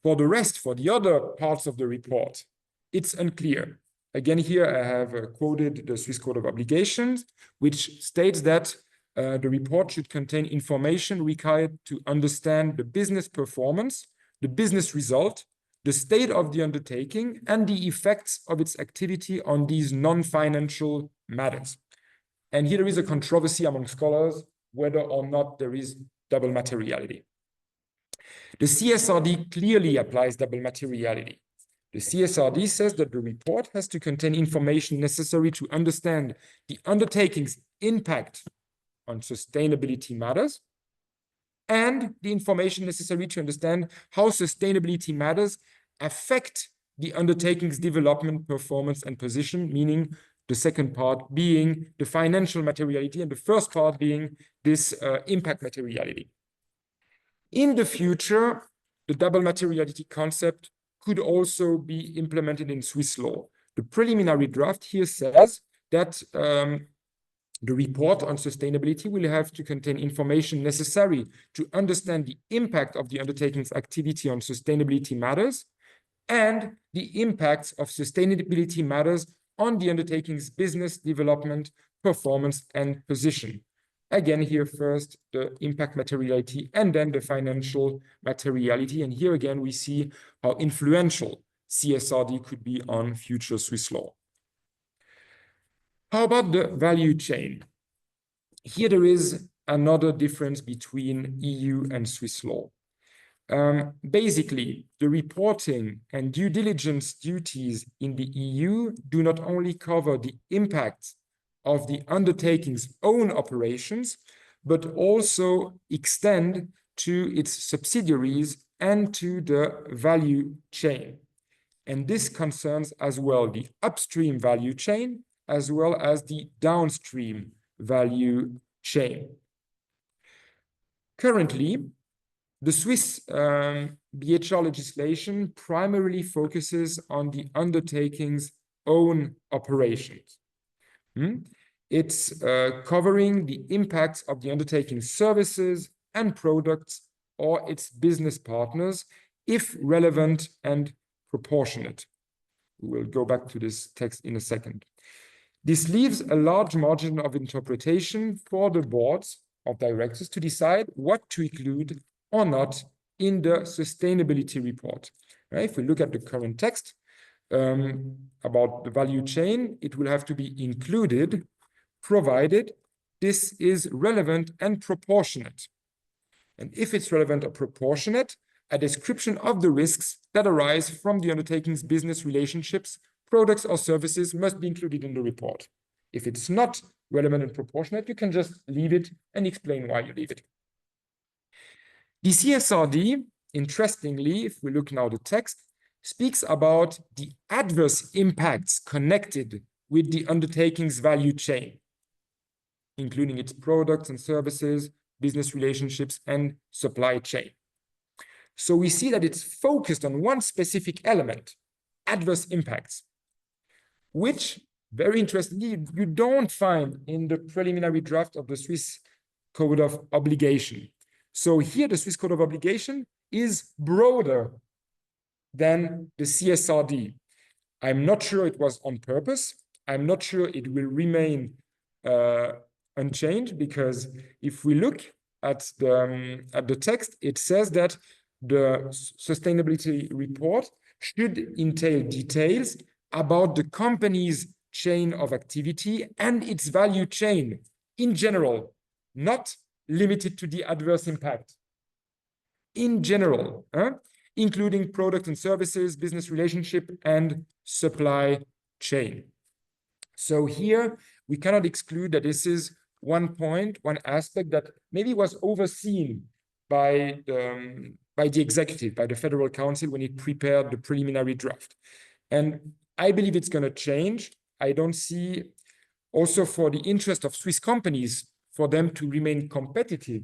For the rest, for the other parts of the report, it's unclear. Again, here I have quoted the Swiss Code of Obligations, which states that the report should contain information required to understand the business performance, the business result, the state of the undertaking, and the effects of its activity on these non-financial matters. And here there is a controversy among scholars whether or not there is double materiality. The CSRD clearly applies double materiality. The CSRD says that the report has to contain information necessary to understand the undertaking's impact on sustainability matters, and the information necessary to understand how sustainability matters affect the undertaking's development, performance, and position, meaning the second part being the financial materiality and the first part being this impact materiality. In the future, the double materiality concept could also be implemented in Swiss law. The preliminary draft here says that the report on sustainability will have to contain information necessary to understand the impact of the undertaking's activity on sustainability matters and the impacts of sustainability matters on the undertaking's business development, performance, and position. Again, here first, the impact materiality and then the financial materiality. And here again, we see how influential CSRD could be on future Swiss law. How about the value chain? Here there is another difference between EU and Swiss law. Basically, the reporting and due diligence duties in the EU do not only cover the impact of the undertaking's own operations, but also extend to its subsidiaries and to the value chain. And this concerns as well the upstream value chain, as well as the downstream value chain. Currently, the Swiss BHR legislation primarily focuses on the undertaking's own operations. It's covering the impacts of the undertaking's services and products or its business partners, if relevant and proportionate. We will go back to this text in a second. This leaves a large margin of interpretation for the boards of directors to decide what to include or not in the sustainability report. Right? If we look at the current text about the value chain, it will have to be included, provided this is relevant and proportionate. And if it's relevant or proportionate, a description of the risks that arise from the undertaking's business relationships, products, or services must be included in the report. If it's not relevant and proportionate, you can just leave it and explain why you leave it. The CSRD, interestingly, if we look now at the text, speaks about the adverse impacts connected with the undertaking's value chain, including its products and services, business relationships, and supply chain. So we see that it's focused on one specific element, adverse impacts, which, very interestingly, you don't find in the preliminary draft of the Swiss Code of Obligation. So here the Swiss Code of Obligation is broader than the CSRD. I'm not sure it was on purpose. I'm not sure it will remain unchanged, because if we look at the text, it says that the sustainability report should entail details about the company's chain of activity and its value chain in general, not limited to the adverse impact. In general, including product and services, business relationship, and supply chain. So here, we cannot exclude that this is one point, one aspect that maybe was overseen by the executive, by the Federal Council when it prepared the preliminary draft. And I believe it's going to change. I don't see, also for the interest of Swiss companies, for them to remain competitive,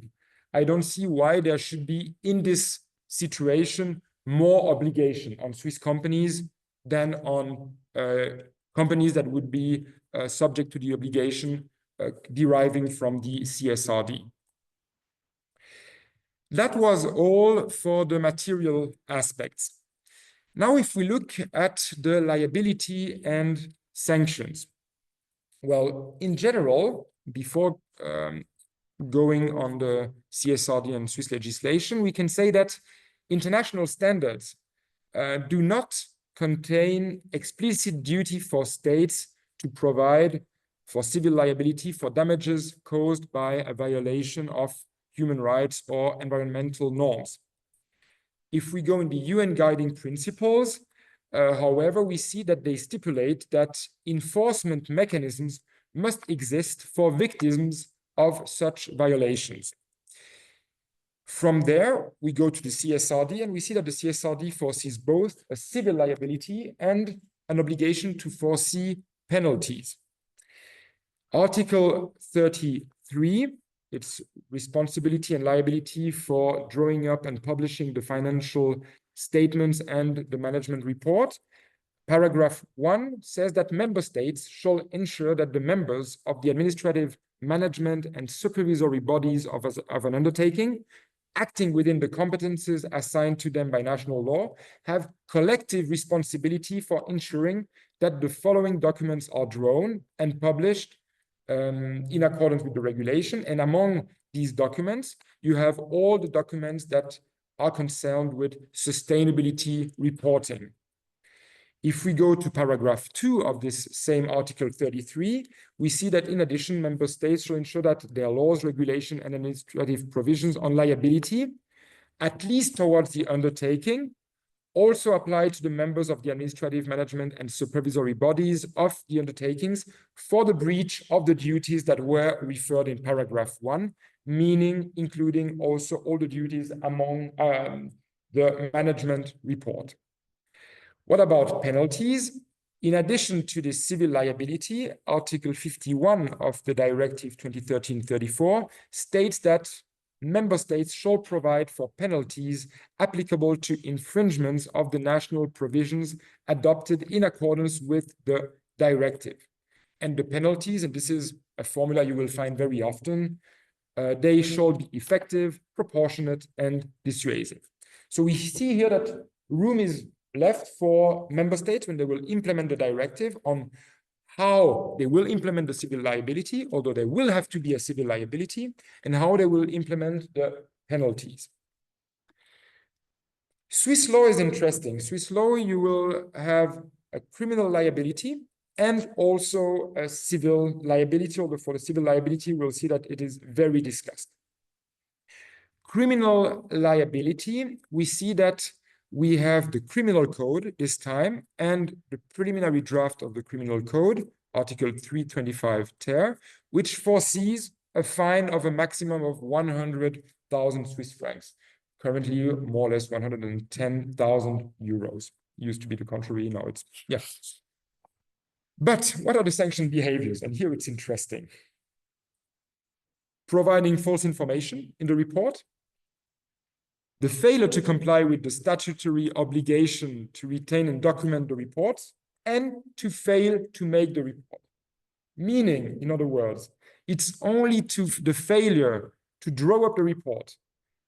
I don't see why there should be, in this situation, more obligation on Swiss companies than on companies that would be subject to the obligation deriving from the CSRD. That was all for the material aspects. Now, if we look at the liability and sanctions, well, in general, before going on the CSRD and Swiss legislation, we can say that international standards do not contain explicit duty for states to provide for civil liability for damages caused by a violation of human rights or environmental norms. If we go in the UN guiding principles, however, we see that they stipulate that enforcement mechanisms must exist for victims of such violations. From there, we go to the CSRD, and we see that the CSRD foresees both a civil liability and an obligation to foresee penalties. Article 33, it's responsibility and liability for drawing up and publishing the financial statements and the management report. Paragraph 1 says that member states shall ensure that the members of the administrative, management, and supervisory bodies of an undertaking, acting within the competences assigned to them by national law, have collective responsibility for ensuring that the following documents are drawn and published in accordance with the regulation. And among these documents, you have all the documents that are concerned with sustainability reporting. If we go to paragraph 2 of this same Article 33, we see that in addition, member states shall ensure that their laws, regulation, and administrative provisions on liability, at least towards the undertaking, also apply to the members of the administrative, management, and supervisory bodies of the undertakings for the breach of the duties that were referred in paragraph 1, meaning including also all the duties among the management report. What about penalties? In addition to the civil liability, Article 51 of the Directive 2013-34 states that member states shall provide for penalties applicable to infringements of the national provisions adopted in accordance with the directive. And the penalties, and this is a formula you will find very often, they shall be effective, proportionate, and dissuasive. So we see here that room is left for member states when they will implement the directive on how they will implement the civil liability, although there will have to be a civil liability, and how they will implement the penalties. Swiss law is interesting. Swiss law, you will have a criminal liability and also a civil liability, although for the civil liability, we'll see that it is very discussed. Criminal liability, we see that we have the criminal code this time and the preliminary draft of the criminal code, Article 325 ter, which foresees a fine of a maximum of 100,000 Swiss francs. Currently, more or less 110,000 euros. Used to be the contrary, now it's, yeah. But what are the sanctioned behaviors? And here it's interesting. Providing false information in the report, the failure to comply with the statutory obligation to retain and document the reports, and to fail to make the report. Meaning, in other words, it's only to the failure to draw up the report,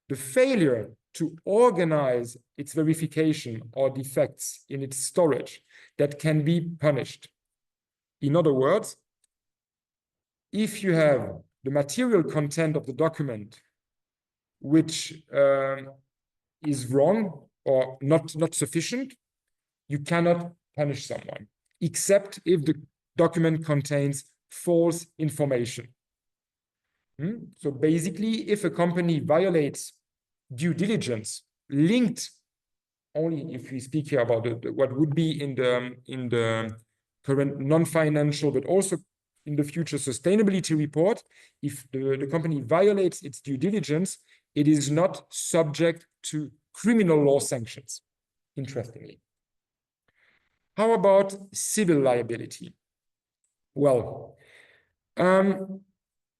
the failure to organize its verification or defects in its storage that can be punished. In other words, if you have the material content of the document which is wrong or not sufficient, you cannot punish someone, except if the document contains false information. So basically, if a company violates due diligence linked, only if we speak here about what would be in the current non-financial, but also in the future sustainability report, if the company violates its due diligence, it is not subject to criminal law sanctions, interestingly. How about civil liability? Well,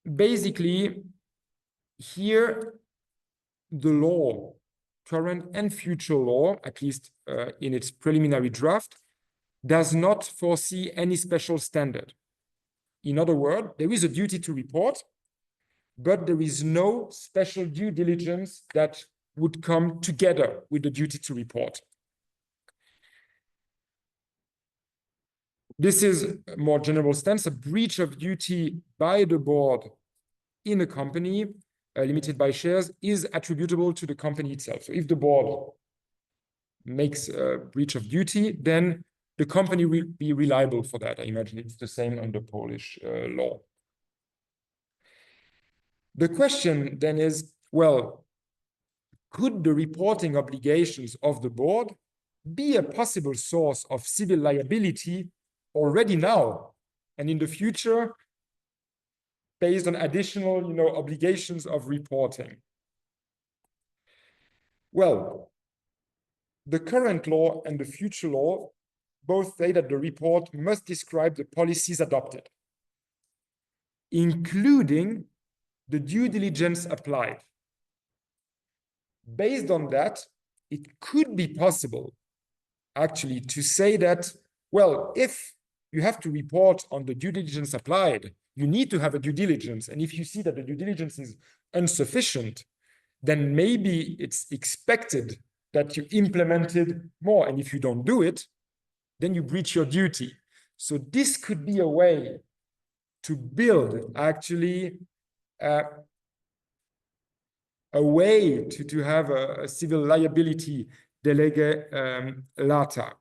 basically, here, the law, current and future law, at least in its preliminary draft, does not foresee any special standard. In other words, there is a duty to report, but there is no special due diligence that would come together with the duty to report. This is a more general stance. A breach of duty by the board in a company limited by shares is attributable to the company itself. So if the board makes a breach of duty, then the company will be reliable for that. I imagine it's the same under Polish law. The question then is, well, could the reporting obligations of the board be a possible source of civil liability already now and in the future based on additional, obligations of reporting? Well, the current law and the future law both say that the report must describe the policies adopted, including the due diligence applied. Based on that, it could be possible, actually, to say that, well, if you have to report on the due diligence applied, you need to have a due diligence. And if you see that the due diligence is insufficient, then maybe it's expected that you implemented more. And if you don't do it, then you breach your duty. So this could be a way to build actually a way to have a civil liability de lege lata.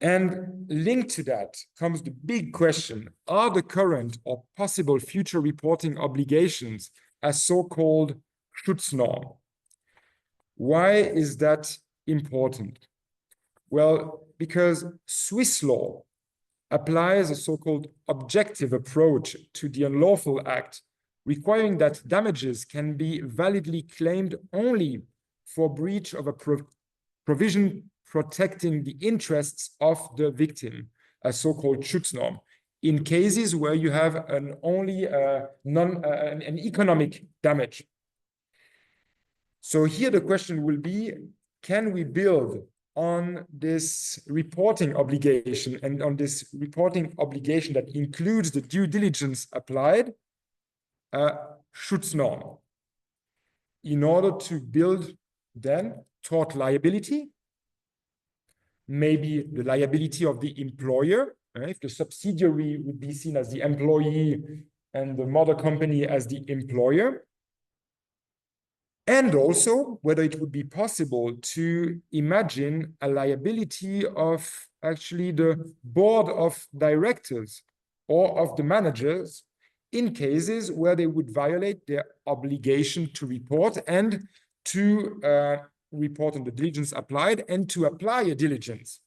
And linked to that comes the big question: are the current or possible future reporting obligations a so-called Schutznorm? Why is that important? Well, because Swiss law applies a so-called objective approach to the unlawful act, requiring that damages can be validly claimed only for breach of a provision protecting the interests of the victim, a so-called Schutznorm, in cases where you have only an economic damage. So here the question will be, can we build on this reporting obligation and on this reporting obligation that includes the due diligence applied, Schutznorm, in order to build then tort liability, maybe the liability of the employer, if the subsidiary would be seen as the employee and the mother company as the employer, and also whether it would be possible to imagine a liability of actually the board of directors or of the managers in cases where they would violate their obligation to report and to report on the diligence applied and to apply a diligence.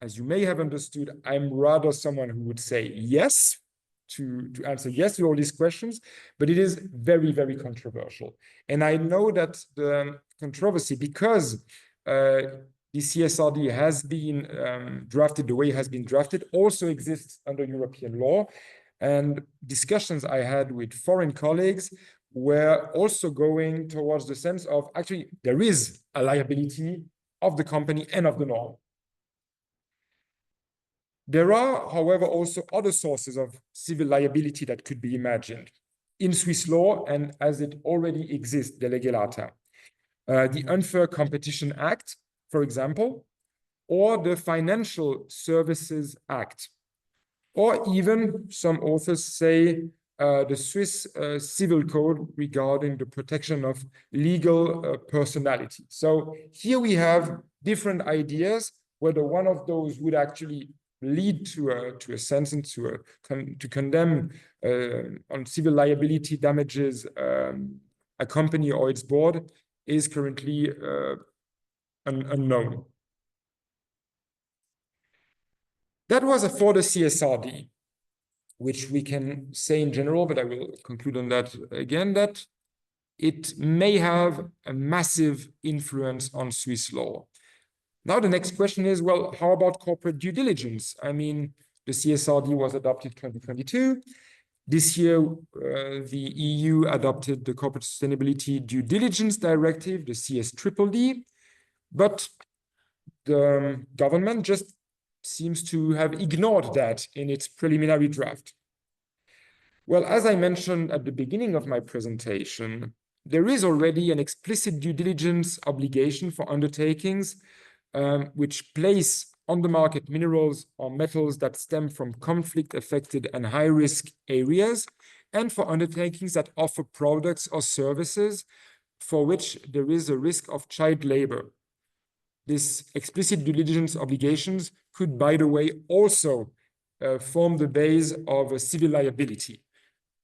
As you may have understood, I'm rather someone who would say yes, to answer yes to all these questions, but it is very, very controversial. And I know that the controversy, because the CSRD has been drafted the way it has been drafted, also exists under European law. And discussions I had with foreign colleagues were also going towards the sense of actually there is a liability of the company and of the norm. There are, however, also other sources of civil liability that could be imagined in Swiss law and as it already exists, de lege lata. The Unfair Competition Act, for example, or the Financial Services Act, or even some authors say the Swiss Civil Code regarding the protection of legal personality. So here we have different ideas, whether one of those would actually lead to a sentence, to condemn on civil liability damages a company or its board is currently unknown. That was for the CSRD, which we can say in general, but I will conclude on that again, that it may have a massive influence on Swiss law. Now, the next question is, well, how about corporate due diligence? I mean, the CSRD was adopted in 2022. This year, the EU adopted the Corporate Sustainability Due Diligence Directive, the CSRD, but the government just seems to have ignored that in its preliminary draft. Well, as I mentioned at the beginning of my presentation, there is already an explicit due diligence obligation for undertakings which place on the market minerals or metals that stem from conflict-affected and high-risk areas, and for undertakings that offer products or services for which there is a risk of child labor. This explicit due diligence obligations could, by the way, also form the base of a civil liability.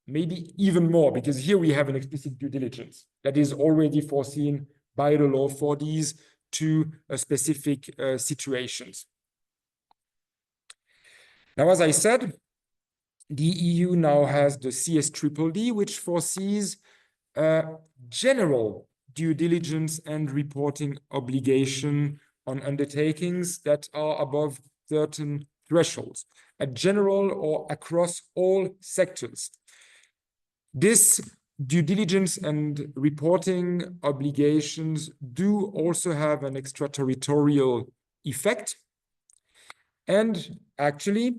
Maybe even more, because here we have an explicit due diligence that is already foreseen by the law for these two specific situations. Now, as I said, the EU now has the CSRD, which foresees general due diligence and reporting obligation on undertakings that are above certain thresholds, at general or across all sectors. This due diligence and reporting obligations do also have an extraterritorial effect. And actually,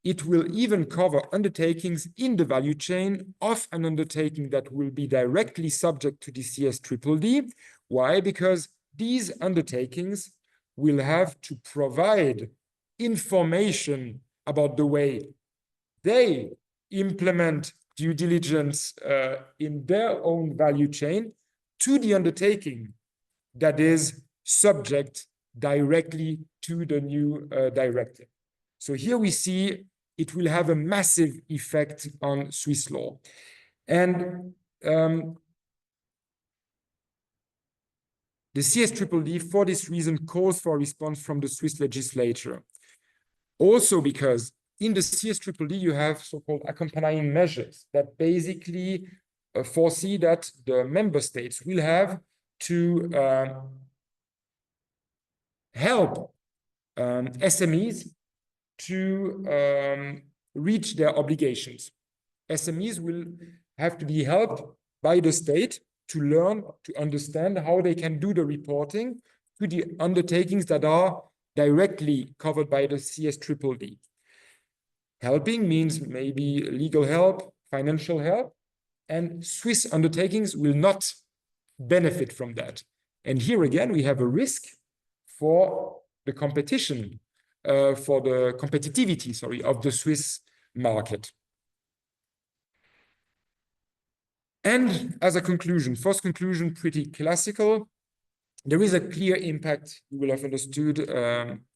it will even cover undertakings in the value chain of an undertaking that will be directly subject to the CSDDD. Why? Because these undertakings will have to provide information about the way they implement due diligence in their own value chain to the undertaking that is subject directly to the new directive. So here we see it will have a massive effect on Swiss law. And the CSDDD, for this reason, calls for a response from the Swiss legislature. Also because in the CSDDD, you have so-called accompanying measures that basically foresee that the member states will have to help SMEs to reach their obligations. SMEs will have to be helped by the state to learn, to understand how they can do the reporting to the undertakings that are directly covered by the CSDDD. Helping means maybe legal help, financial help, and Swiss undertakings will not benefit from that. And here again, we have a risk for the competition, for the competitivity, sorry, of the Swiss market. And as a conclusion, first conclusion, pretty classical. There is a clear impact, you will have understood,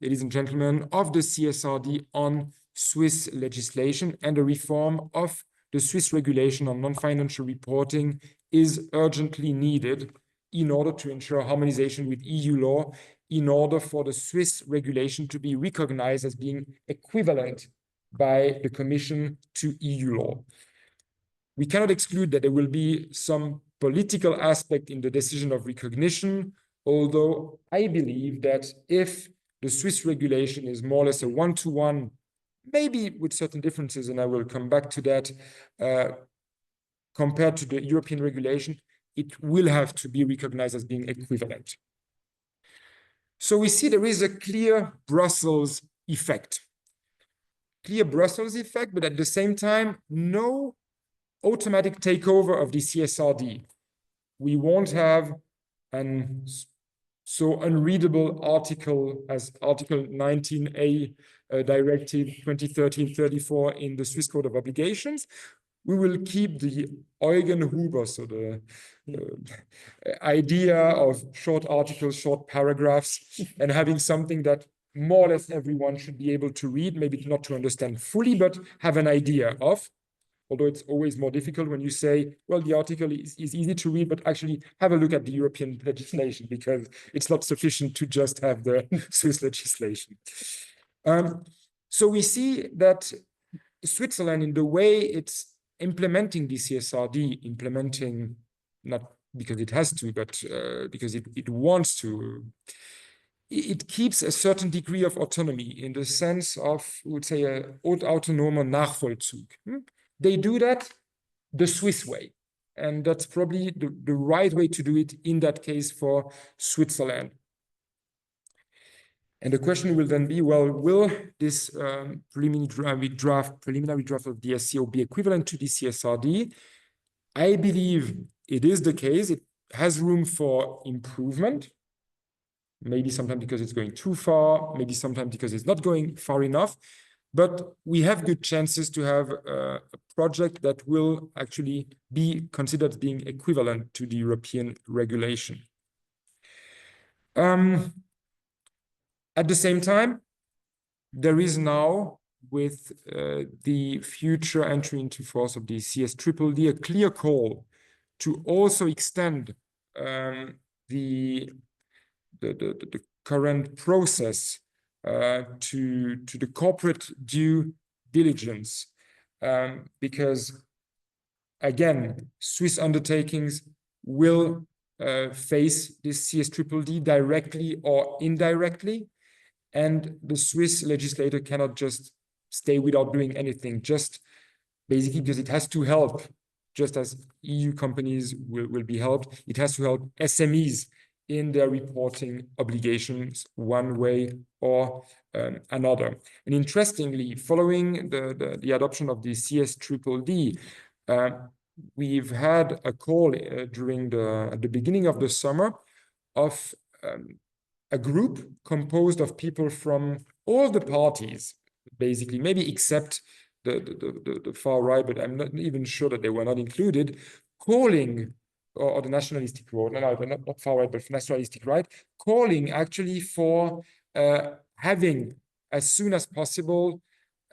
ladies and gentlemen, of the CSRD on Swiss legislation, and a reform of the Swiss regulation on non-financial reporting is urgently needed in order to ensure harmonization with EU law, in order for the Swiss regulation to be recognized as being equivalent by the Commission to EU law. We cannot exclude that there will be some political aspect in the decision of recognition, although I believe that if the Swiss regulation is more or less a one-to-one, maybe with certain differences, and I will come back to that, compared to the European regulation, it will have to be recognized as being equivalent. So we see there is a clear Brussels effect. Clear Brussels effect, but at the same time, no automatic takeover of the CSRD. We won't have an so unreadable article as Article 19A Directive 2013-34 in the Swiss Code of Obligations. We will keep the Eugen Huber, so the idea of short articles, short paragraphs, and having something that more or less everyone should be able to read, maybe not to understand fully, but have an idea of. Although it's always more difficult when you say, well, the article is easy to read, but actually have a look at the European legislation, because it's not sufficient to just have the Swiss legislation. So we see that Switzerland, in the way it's implementing the CSRD, implementing not because it has to, but because it wants to, it keeps a certain degree of autonomy in the sense of, we would say, a autonomer Nachvollzug. They do that the Swiss way. And that's probably the right way to do it in that case for Switzerland. And the question will then be, well, will this preliminary draft of the SCO be equivalent to the CSRD? I believe it is the case. It has room for improvement. Maybe sometimes because it's going too far, maybe sometimes because it's not going far enough. But we have good chances to have a project that will actually be considered being equivalent to the European regulation. At the same time, there is now, with the future entry into force of the CSDDD, a clear call to also extend the current process to the corporate due diligence, because again, Swiss undertakings will face this CSDD directly or indirectly, and the Swiss legislator cannot just stay without doing anything, just basically because it has to help, just as EU companies will be helped. It has to help SMEs in their reporting obligations one way or another. And interestingly, following the adoption of the CSDD, we've had a call during at the beginning of the summer of a group composed of people from all the parties, basically, maybe except the far right, but I'm not even sure that they were not included, calling, or the nationalistic right, not far right, but nationalistic right, calling actually for having, as soon as possible,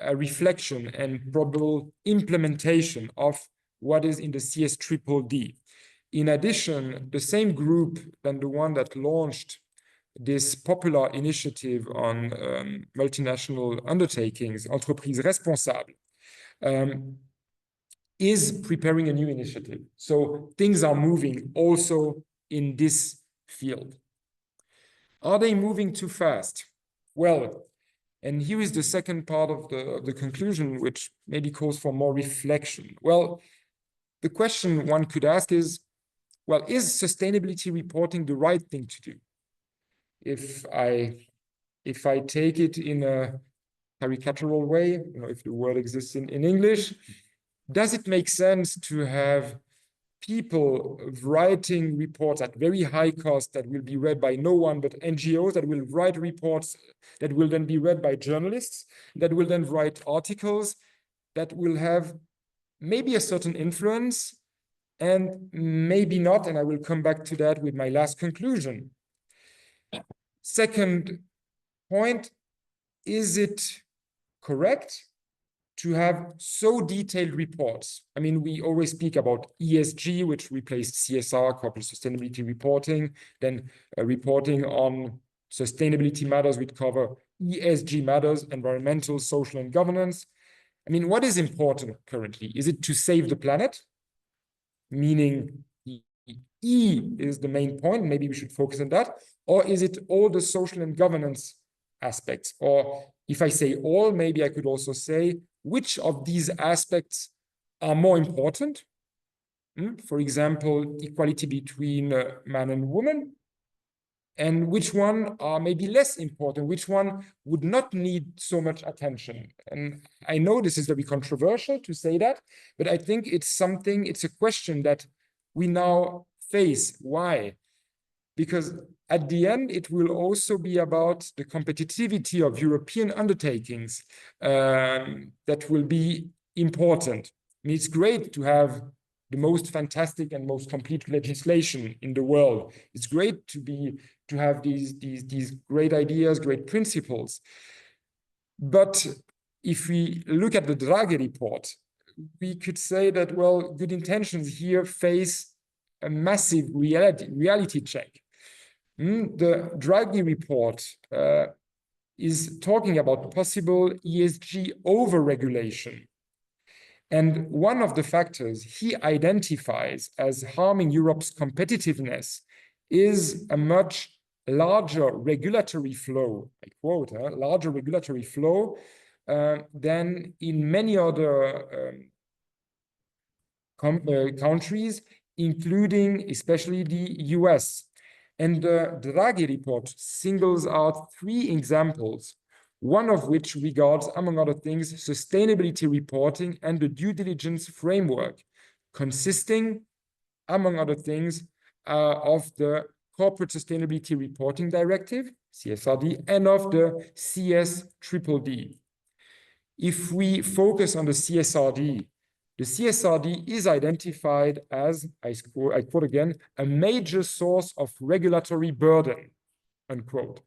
a reflection and probable implementation of what is in the CSDD. In addition, the same group than the one that launched this popular initiative on multinational undertakings, Entreprises Responsables, is preparing a new initiative. So things are moving also in this field. Are they moving too fast? Well, and here is the second part of the conclusion, which maybe calls for more reflection. Well, the question one could ask is, well, is sustainability reporting the right thing to do? If I take it in a caricatural way, if the word exists in English, does it make sense to have people writing reports at very high cost that will be read by no one but NGOs, that will write reports that will then be read by journalists, that will then write articles that will have maybe a certain influence and maybe not, and I will come back to that with my last conclusion. Second point, is it correct to have so detailed reports? I mean, we always speak about ESG, which replaced CSR, corporate sustainability reporting, then reporting on sustainability matters which cover ESG matters, environmental, social, and governance. I mean, what is important currently? Is it to save the planet? Meaning E is the main point, maybe we should focus on that, or is it all the social and governance aspects? Or if I say all, maybe I could also say which of these aspects are more important. For example, equality between man and woman, and which one are maybe less important, which one would not need so much attention. And I know this is very controversial to say that, but I think it's a question that we now face. Why? Because at the end, it will also be about the competitivity of European undertakings that will be important. I mean, it's great to have the most fantastic and most complete legislation in the world. It's great to have these great ideas, great principles. But if we look at the Draghi report, we could say that, well, good intentions here face a massive reality check. The Draghi report is talking about possible ESG over-regulation. And one of the factors he identifies as harming Europe's competitiveness is a much larger regulatory flow, I quote, larger regulatory flow than in many other countries, including especially the US. And the Draghi report singles out 3 examples, one of which regards, among other things, sustainability reporting and the due diligence framework, consisting, among other things, of the Corporate Sustainability Reporting Directive, CSRD, and of the CSDD. If we focus on the CSRD is identified as, I quote again, a major source of regulatory burden, unquote.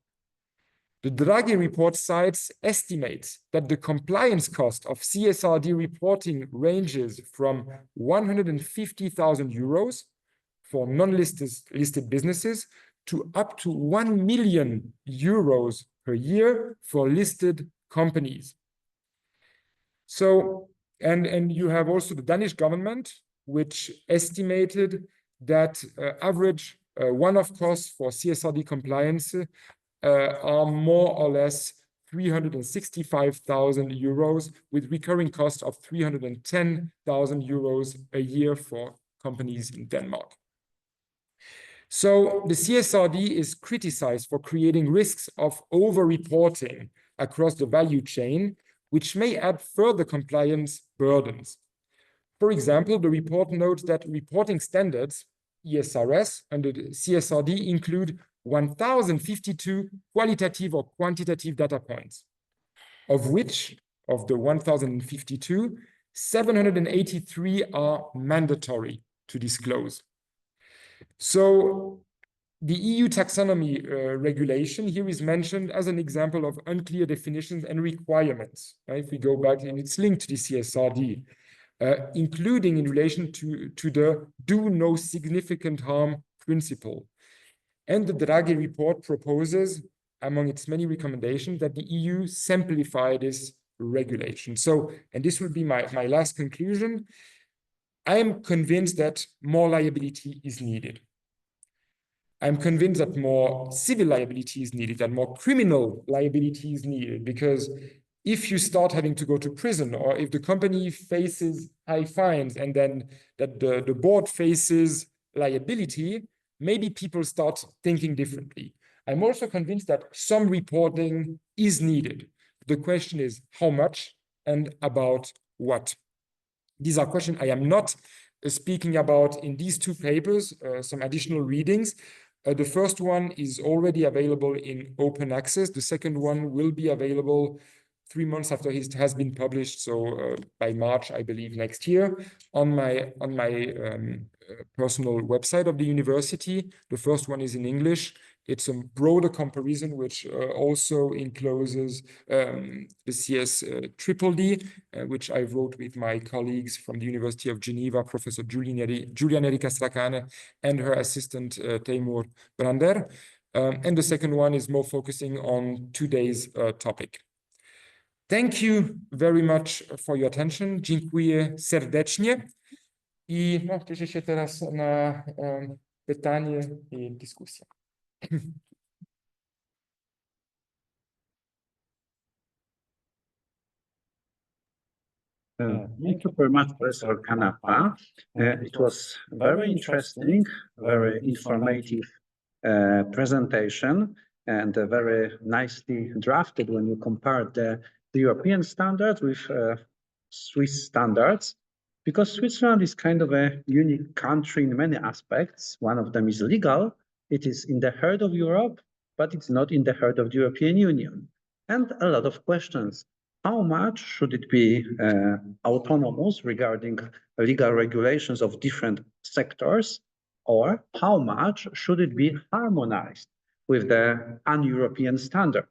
The Draghi report cites estimates that the compliance cost of CSRD reporting ranges from 150,000 euros for non-listed businesses to up to 1 million euros per year for listed companies. So, and you have also the Danish government which estimated that average one-off costs for CSRD compliance are more or less 365,000 euros, with recurring costs of 310,000 euros a year for companies in Denmark. So the CSRD is criticized for creating risks of over-reporting across the value chain, which may add further compliance burdens. For example, the report notes that reporting standards, ESRS, under the CSRD include 1,052 qualitative or quantitative data points, of which, of the 1,052, 783 are mandatory to disclose. So the EU taxonomy regulation here is mentioned as an example of unclear definitions and requirements. Right? If we go back, and it's linked to the CSRD, including in relation to the do no significant harm principle. And the Draghi report proposes, among its many recommendations, that the EU simplify this regulation. So, and this will be my last conclusion, I am convinced that more liability is needed. I'm convinced that more civil liability is needed, that more criminal liability is needed, because if you start having to go to prison, or if the company faces high fines and then that the board faces liability, maybe people start thinking differently. I'm also convinced that some reporting is needed. The question is how much and about what. These are questions I am not speaking about in these two papers, some additional readings. The first one is already available in open access. The second one will be available 3 months after it has been published, so by March, I believe, next year, on my personal website of the university. The first one is in English. It's a broader comparison, which also encloses the CSDD, which I wrote with my colleagues from the University of Geneva, Professor Giulianerica Stracane and her assistant Teimur Brander. And the second one is more focusing on today's topic. Thank you very much for your attention. Dziękuję serdecznie. I cieszę się teraz na pytanie i dyskusję. Thank you very much, Professor Canapa. It was very interesting, very informative presentation, and very nicely drafted when you compared the European standards with Swiss standards, because Switzerland is kind of a unique country in many aspects. One of them is legal. It is in the heart of Europe, but it's not in the heart of the European Union. And a lot of questions. How much should it be autonomous regarding legal regulations of different sectors, or how much should it be harmonized with the un-European standard?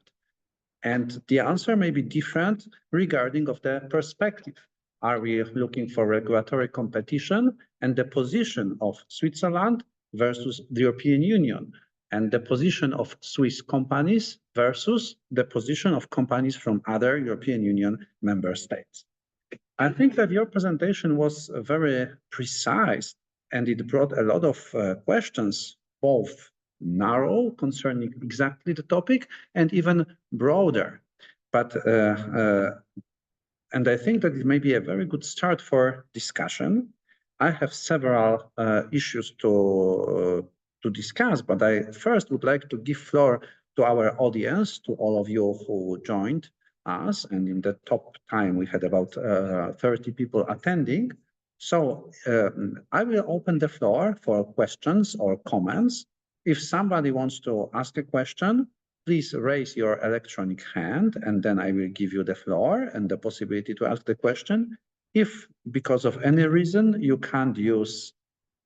And the answer may be different regarding of the perspective. Are we looking for regulatory competition and the position of Switzerland versus the European Union, and the position of Swiss companies versus the position of companies from other European Union member states? I think that your presentation was very precise, and it brought a lot of questions, both narrow concerning exactly the topic and even broader. But and I think that it may be a very good start for discussion. I have several issues to discuss, but I first would like to give floor to our audience, to all of you who joined us. And in the top time, we had about 30 people attending. So I will open the floor for questions or comments. If somebody wants to ask a question, please raise your electronic hand, and then I will give you the floor and the possibility to ask the question. If, because of any reason, you can't use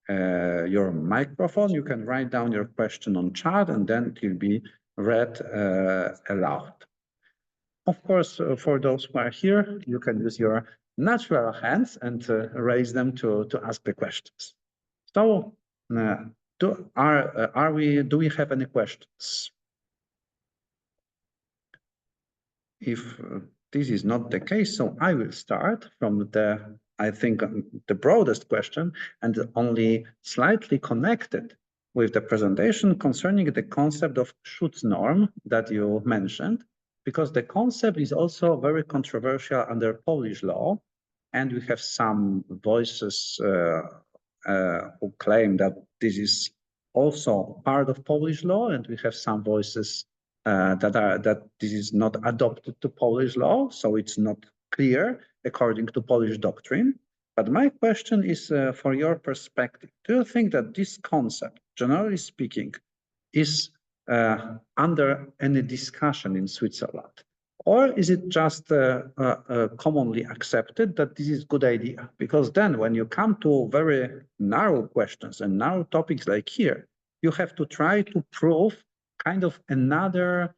your microphone, you can write down your question on chat, and then it will be read aloud. Of course, for those who are here, you can use your natural hands and raise them to ask the questions. So, do we have any questions? If this is not the case, so I will start from the I think, the broadest question and only slightly connected with the presentation concerning the concept of Schutznorm that you mentioned, because the concept is also very controversial under Polish law, and we have some voices who claim that this is also part of Polish law, and we have some voices that this is not adopted to Polish law, so it's not clear according to Polish doctrine. But my question is, for your perspective, do you think that this concept, generally speaking, is under any discussion in Switzerland? Or is it just commonly accepted that this is a good idea? Because then when you come to very narrow questions and narrow topics like here, you have to try to prove kind of another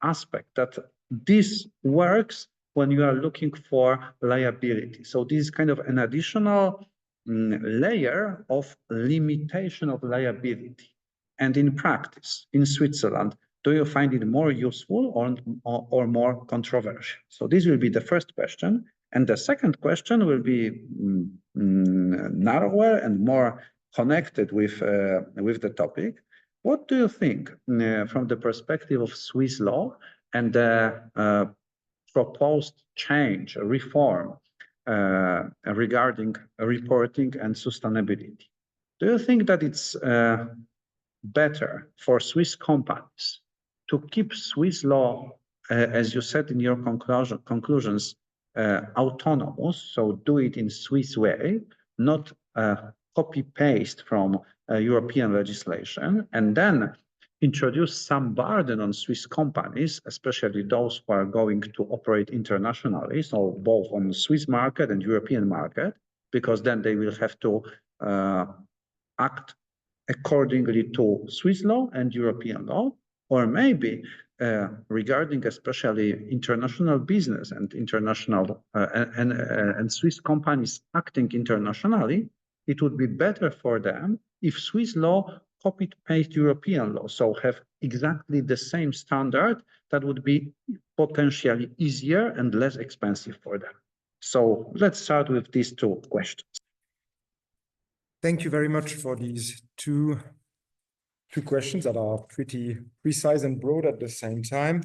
aspect that this works when you are looking for liability. So this is kind of an additional layer of limitation of liability. And in practice, in Switzerland, do you find it more useful or more controversial? So this will be the first question. And the second question will be narrower and more connected with the topic. What do you think from the perspective of Swiss law and the proposed change, reform regarding reporting and sustainability? Do you think that it's better for Swiss companies to keep Swiss law, as you said in your conclusions, autonomous, so do it in Swiss way, not copy-paste from European legislation, and then introduce some burden on Swiss companies, especially those who are going to operate internationally, so both on the Swiss market and European market, because then they will have to act accordingly to Swiss law and European law, or maybe regarding especially international business and international and Swiss companies acting internationally, it would be better for them if Swiss law copy-paste European law, so have exactly the same standard that would be potentially easier and less expensive for them. So let's start with these two questions. Thank you very much for these two questions that are pretty precise and broad at the same time.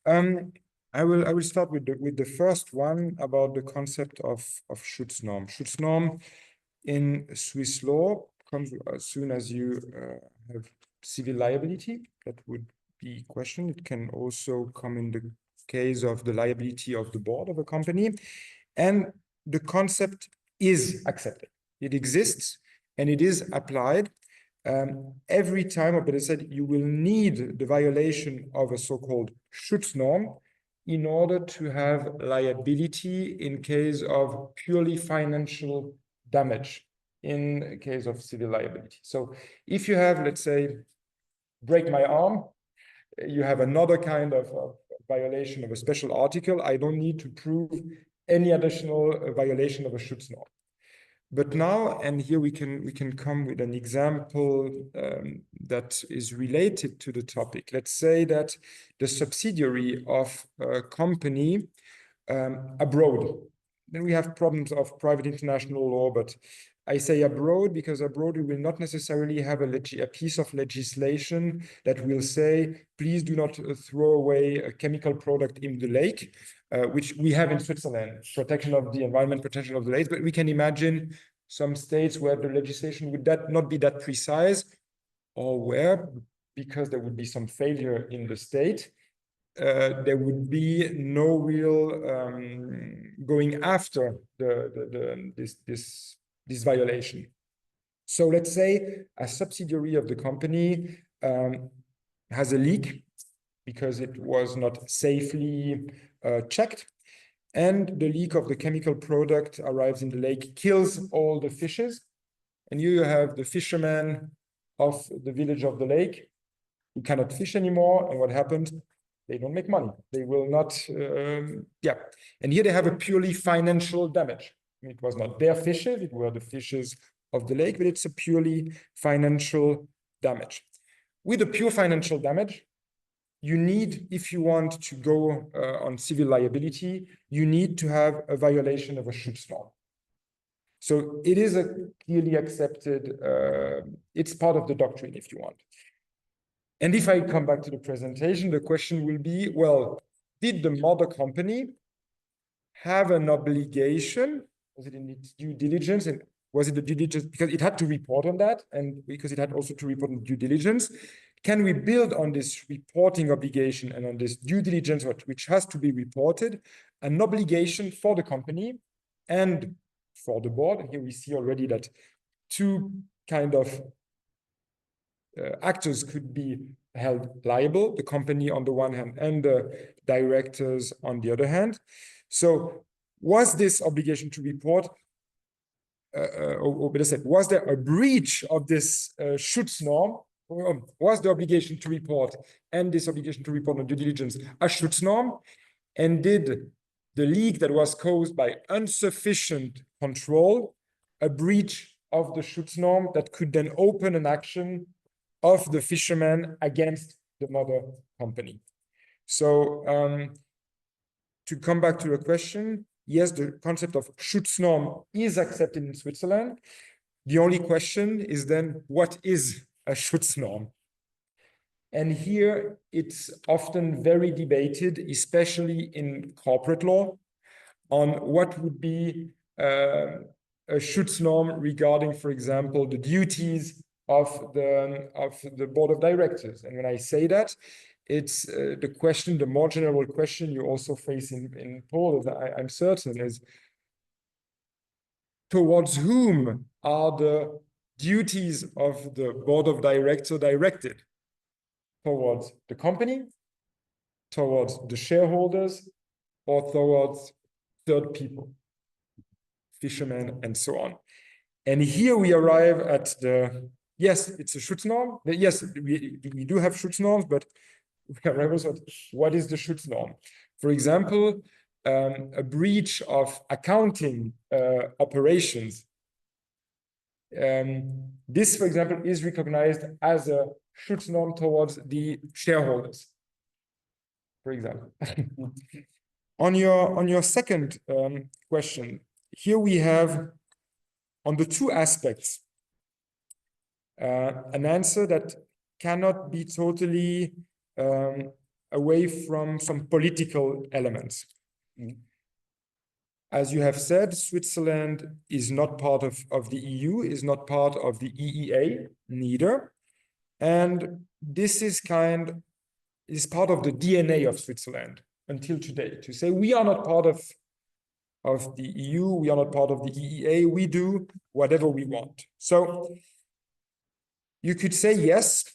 I will start with the first one about the concept of Schutznorm. Schutznorm in Swiss law comes as soon as you have civil liability. That would be questioned. It can also come in the case of the liability of the board of a company. And the concept is accepted. It exists and it is applied. Every time, but I said, you will need the violation of a so-called Schutznorm in order to have liability in case of purely financial damage in case of civil liability. So if you have, let's say, break my arm, you have another kind of violation of a special article. I don't need to prove any additional violation of a Schutznorm. But now, and here we can come with an example that is related to the topic. Let's say that the subsidiary of a company abroad. Then we have problems of private international law, but I say abroad because abroad we will not necessarily have a piece of legislation that will say, please do not throw away a chemical product in the lake, which we have in Switzerland, protection of the environment, protection of the lakes. But we can imagine some states where the legislation would not be that precise, or where, because there would be some failure in the state, there would be no real going after this violation. So let's say a subsidiary of the company has a leak because it was not safely checked, and the leak of the chemical product arrives in the lake, kills all the fishes, and you have the fishermen of the village of the lake who cannot fish anymore, and what happens? They don't make money. They will not, And here they have a purely financial damage. It was not their fishes, it were the fishes of the lake, but it's a purely financial damage. With a pure financial damage, you need, if you want to go on civil liability, you need to have a violation of a Schutznorm. So it is a clearly accepted, it's part of the doctrine, if you want. And if I come back to the presentation, the question will be, well, did the mother company have an obligation? Was it in its due diligence? And was it the due diligence? Because it had to report on that, and because it had also to report on due diligence. Can we build on this reporting obligation and on this due diligence, which has to be reported, an obligation for the company and for the board? And here we see already that two kind of actors could be held liable, the company on the one hand and the directors on the other hand. So was this obligation to report, or better said, was there a breach of this Schutznorm? Was the obligation to report and this obligation to report on due diligence a Schutznorm? And did the leak that was caused by insufficient control a breach of the Schutznorm that could then open an action of the fisherman against the mother company? So to come back to the question, yes, the concept of Schutznorm is accepted in Switzerland. The only question is then, what is a Schutznorm? And here it's often very debated, especially in corporate law, on what would be a Schutznorm regarding, for example, the duties of the board of directors. And when I say that, it's the question, the more general question you also face in Poland, I'm certain, is towards whom are the duties of the board of directors directed? Towards the company, towards the shareholders, or towards third people, fishermen, and so on. And here we arrive at the, yes, it's a Schutznorm. Yes, we do have Schutznorms, but we arrive also at what is the Schutznorm? For example, a breach of accounting operations. This, for example, is recognized as a Schutznorm towards the shareholders, for example. On your second question, here we have, on the two aspects, an answer that cannot be totally away from some political elements. As you have said, Switzerland is not part of the EU, is not part of the EEA, neither. And this is part of the DNA of Switzerland until today, to say we are not part of the EU, we are not part of the EEA, we do whatever we want. So you could say yes.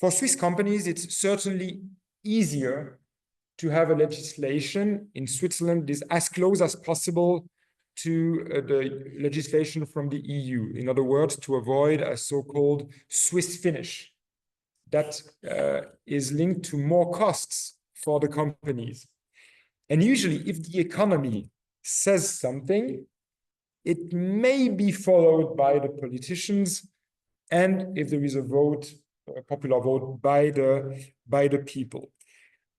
For Swiss companies, it's certainly easier to have a legislation in Switzerland that is as close as possible to the legislation from the EU. In other words, to avoid a so-called Swiss finish that is linked to more costs for the companies. And usually, if the economy says something, it may be followed by the politicians, and if there is a vote, a popular vote by the people.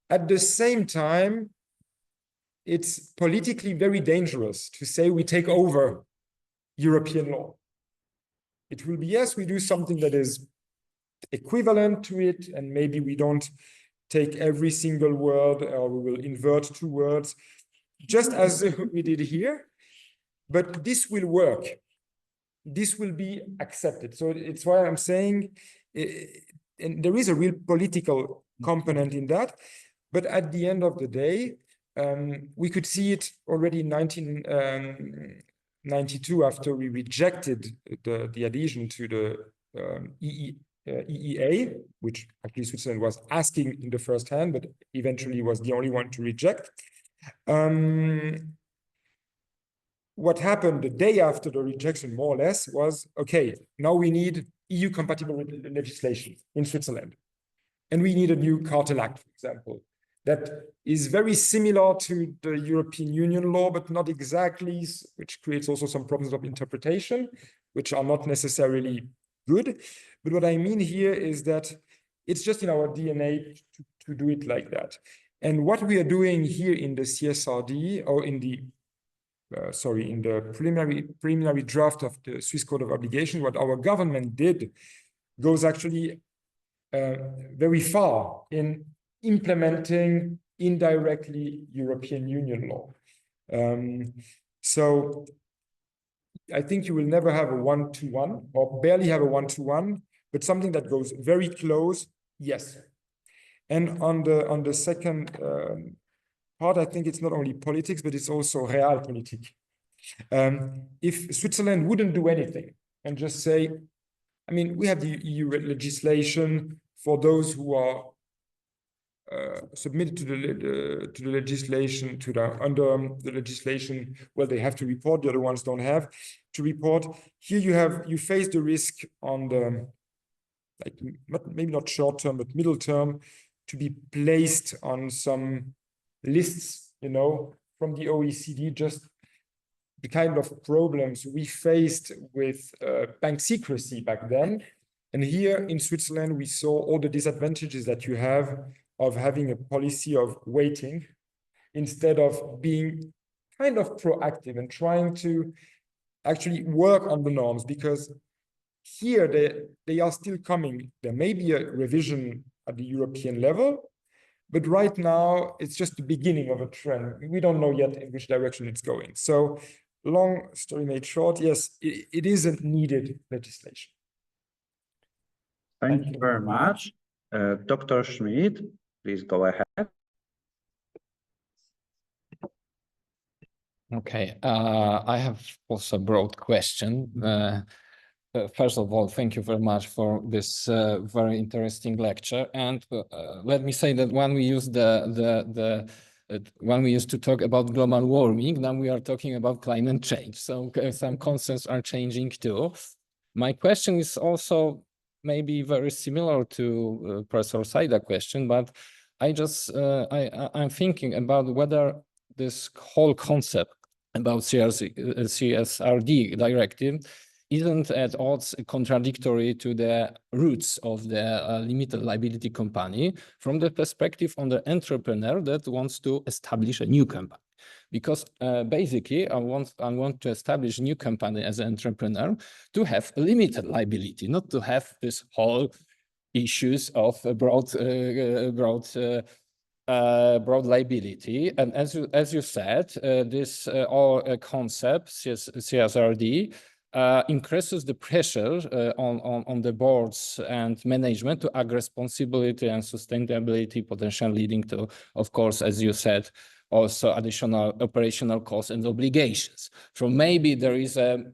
At the same time, it's politically very dangerous to say we take over European law. It will be, yes, we do something that is equivalent to it, and maybe we don't take every single word, or we will invert two words, just as we did here. But this will work. This will be accepted. So it's why I'm saying, and there is a real political component in that. But at the end of the day, we could see it already in 1992 after we rejected the adhesion to the EEA, which actually Switzerland was asking in the first hand, but eventually was the only one to reject. What happened the day after the rejection, more or less, was, okay, now we need EU-compatible legislation in Switzerland. And we need a new cartel act, for example, that is very similar to the European Union law, but not exactly, which creates also some problems of interpretation, which are not necessarily good. But what I mean here is that it's just in our DNA to do it like that. And what we are doing here in the CSRD, or in the in the preliminary draft of the Swiss Code of Obligation, what our government did goes actually very far in implementing indirectly European Union law. So I think you will never have a one-to-one, or barely have a one-to-one, but something that goes very close, yes. And on the second part, I think it's not only politics, but it's also realpolitik. If Switzerland wouldn't do anything and just say, I mean, we have the EU legislation for those who are submitted to the legislation, under the legislation, well, they have to report, the other ones don't have to report. Here you face the risk on the, like, maybe not short term, but middle term, to be placed on some lists, you know, from the OECD, just the kind of problems we faced with bank secrecy back then. And here in Switzerland, we saw all the disadvantages that you have of having a policy of waiting instead of being kind of proactive and trying to actually work on the norms, because here they are still coming. There may be a revision at the European level, but right now it's just the beginning of a trend. We don't know yet in which direction it's going. So long story made short, yes, it is a needed legislation. Thank you very much. Dr. Schmidt, please go ahead. Okay, I have also a broad question. First of all, thank you very much for this very interesting lecture. And let me say that when we use when we used to talk about global warming, now we are talking about climate change. So some concepts are changing too. My question is also maybe very similar to Professor Saida's question, but I'm thinking about whether this whole concept about CSRD directive isn't at odds contradictory to the roots of the limited liability company from the perspective on the entrepreneur that wants to establish a new company. Because basically, I want to establish a new company as an entrepreneur to have a limited liability, not to have this whole issues of broad liability. And as you said, this all concept CSRD increases the pressure on the boards and management to act responsibility and sustainability, potential leading to, of course, as you said, also additional operational costs and obligations. So maybe there is a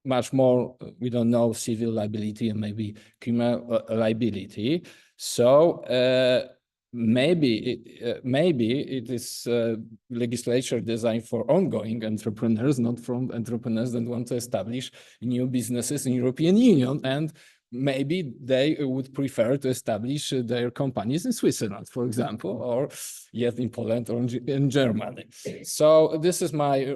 much more, we don't know, civil liability and maybe criminal liability. So maybe it is legislature designed for ongoing entrepreneurs, not from entrepreneurs that want to establish new businesses in European Union, and maybe they would prefer to establish their companies in Switzerland, for example, or yet in Poland or in Germany. So this is my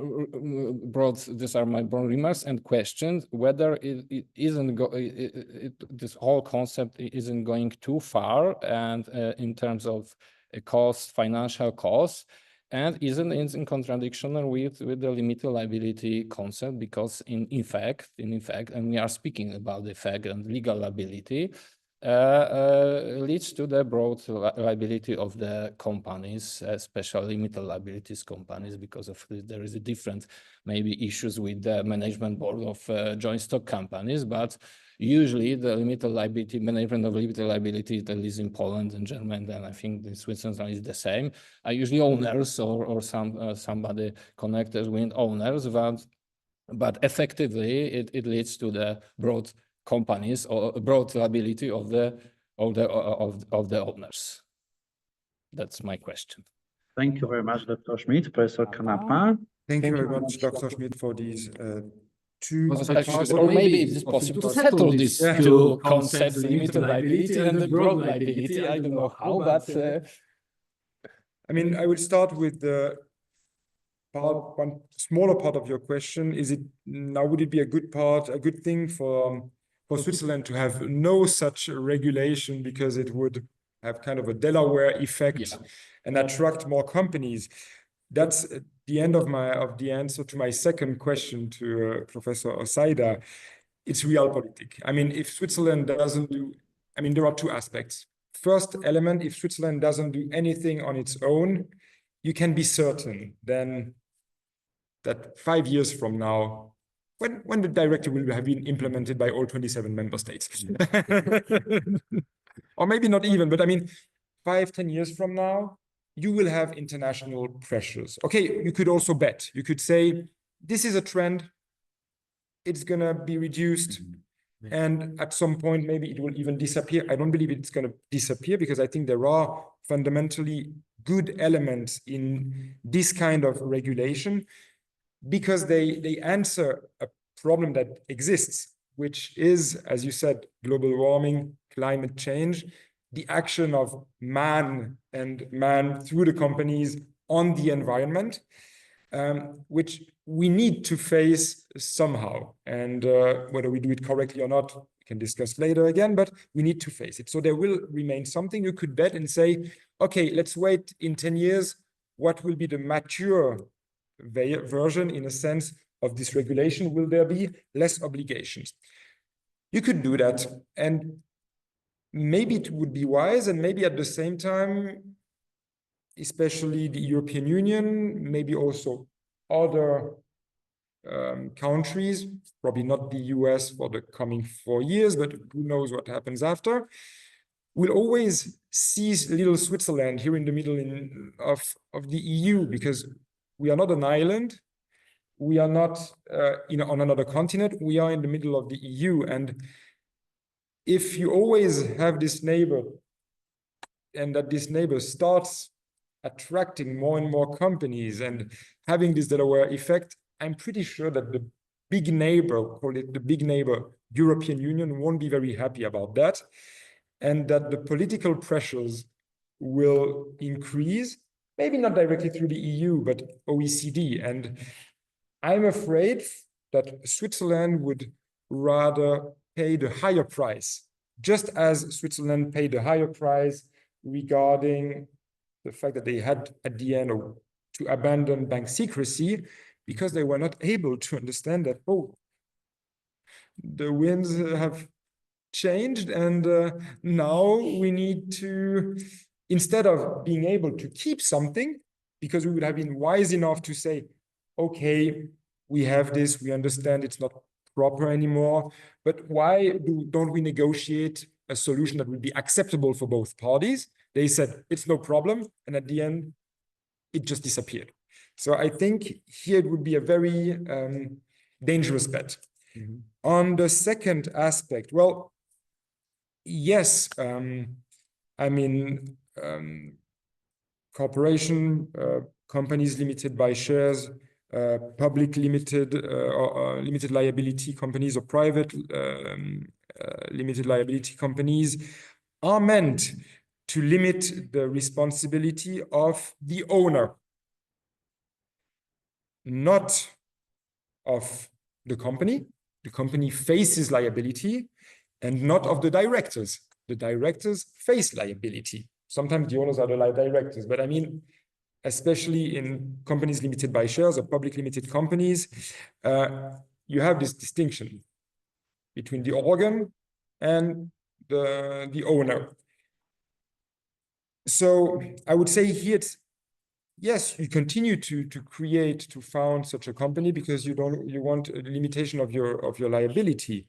these are my broad remarks and questions, whether it isn't this whole concept isn't going too far, and in terms of cost, financial costs, and isn't in contradiction with the limited liability concept, because in fact, and we are speaking about the fact and legal liability, leads to the broad liability of the companies, especially limited liabilities companies, because of there is a different maybe issues with the management board of joint stock companies, but usually the limited liability, management of limited liability, at least in Poland and Germany, and I think in Switzerland is the same, are usually owners or somebody connected with owners, but effectively it leads to the broad companies or broad liability of the owners. That's my question. Thank you very much, Dr. Schmidt. Professor Canapa. Thank you very much, Dr. Schmidt, for these two parts. Or maybe it is possible to settle these two concepts, limited liability and the broad liability. I don't know how, but I mean, I will start with the one smaller part of your question. Is it now, would it be a good thing for Switzerland to have no such regulation, because it would have kind of a Delaware effect and attract more companies? That's the end of the answer to my second question to Professor Osaida. It's realpolitik. I mean, if Switzerland doesn't do, I mean, there are two aspects. First element, if Switzerland doesn't do anything on its own, you can be certain then that 5 years from now, when the directive will have been implemented by all 27 member states, or maybe not even, but I mean, 5-10 years from now, you will have international pressures. Okay, you could also bet. You could say, this is a trend. It's going to be reduced. And at some point, maybe it will even disappear. I don't believe it's going to disappear because I think there are fundamentally good elements in this kind of regulation because they answer a problem that exists, which is, as you said, global warming, climate change, the action of man and man through the companies on the environment, which we need to face somehow. And whether we do it correctly or not, we can discuss later again, but we need to face it. So there will remain something you could bet and say, okay, let's wait in 10 years, what will be the mature version in a sense of this regulation? Will there be less obligations? You could do that. And maybe it would be wise, and maybe at the same time, especially the European Union, maybe also other countries, probably not the US for the coming 4 years, but who knows what happens after, will always see little Switzerland here in the middle of the EU, because we are not an island, we are not on another continent, we are in the middle of the EU. And if you always have this neighbor, and that this neighbor starts attracting more and more companies and having this Delaware effect, I'm pretty sure that the big neighbor, call it the big neighbor, European Union, won't be very happy about that, and that the political pressures will increase, maybe not directly through the EU, but OECD. And I'm afraid that Switzerland would rather pay the higher price, just as Switzerland paid the higher price regarding the fact that they had at the end to abandon bank secrecy because they were not able to understand that, oh, the winds have changed and now we need to, instead of being able to keep something, because we would have been wise enough to say, okay, we have this, we understand it's not proper anymore, but why don't we negotiate a solution that would be acceptable for both parties? They said, it's no problem. And at the end, it just disappeared. So I think here it would be a very dangerous bet. Mm-hmm. On the second aspect, well, yes, I mean, corporation, companies limited by shares, public limited or limited liability companies or private limited liability companies are meant to limit the responsibility of the owner, not of the company. The company faces liability, and not of the directors. The directors face liability. Sometimes the owners are the directors, but I mean, especially in companies limited by shares or public limited companies, you have this distinction between the organ and the owner. So I would say here, it's, yes, you continue to found such a company because you want a limitation of your liability.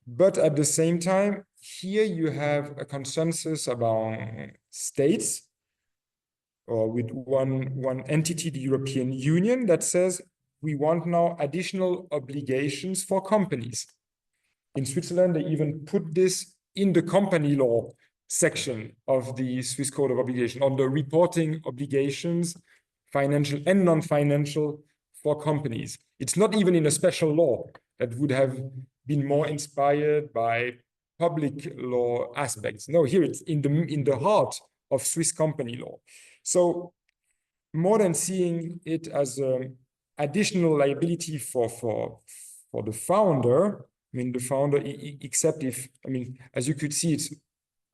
But at the same time, here you have a consensus about states, or with one entity, the European Union, that says we want now additional obligations for companies. In Switzerland, they even put this in the company law section of the Swiss Code of Obligation on the reporting obligations, financial and non-financial, for companies. It's not even in a special law that would have been more inspired by public law aspects. No, here it's in the heart of Swiss company law. So more than seeing it as additional liability for the founder, I mean, the founder, except if, I mean, as you could see, it's,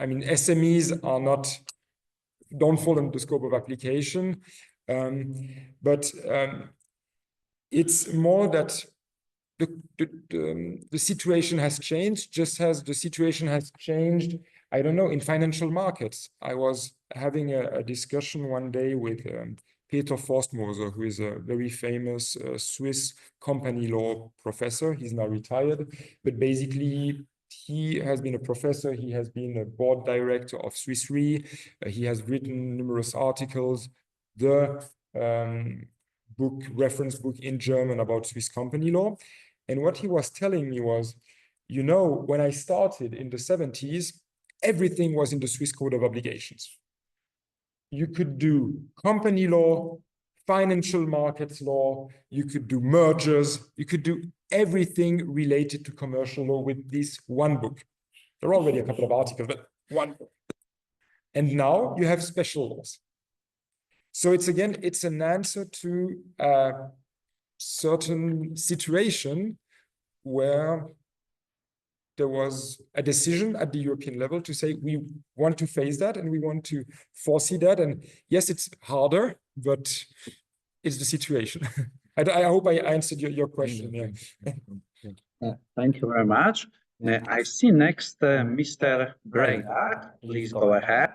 I mean, SMEs don't fall into the scope of application. But it's more that the situation has changed, just as the situation has changed, I don't know, in financial markets. I was having a discussion one day with Peter Forstmoser, who is a very famous Swiss company law professor. He's now retired, but basically he has been a professor. He has been a board director of Swiss Re. He has written numerous articles. The reference book in German about Swiss company law. And what he was telling me was, you know, when I started in the 70s, everything was in the Swiss Code of Obligations. You could do company law, financial markets law, you could do mergers, you could do everything related to commercial law with this one book. There are already a couple of articles, but one book. And now you have special laws. So it's an answer to a certain situation where there was a decision at the European level to say we want to face that and we want to foresee that. And yes, it's harder, but it's the situation. I hope I answered your question. Yeah. Thank you very much. I see next Mr. Greyduck. Please go ahead.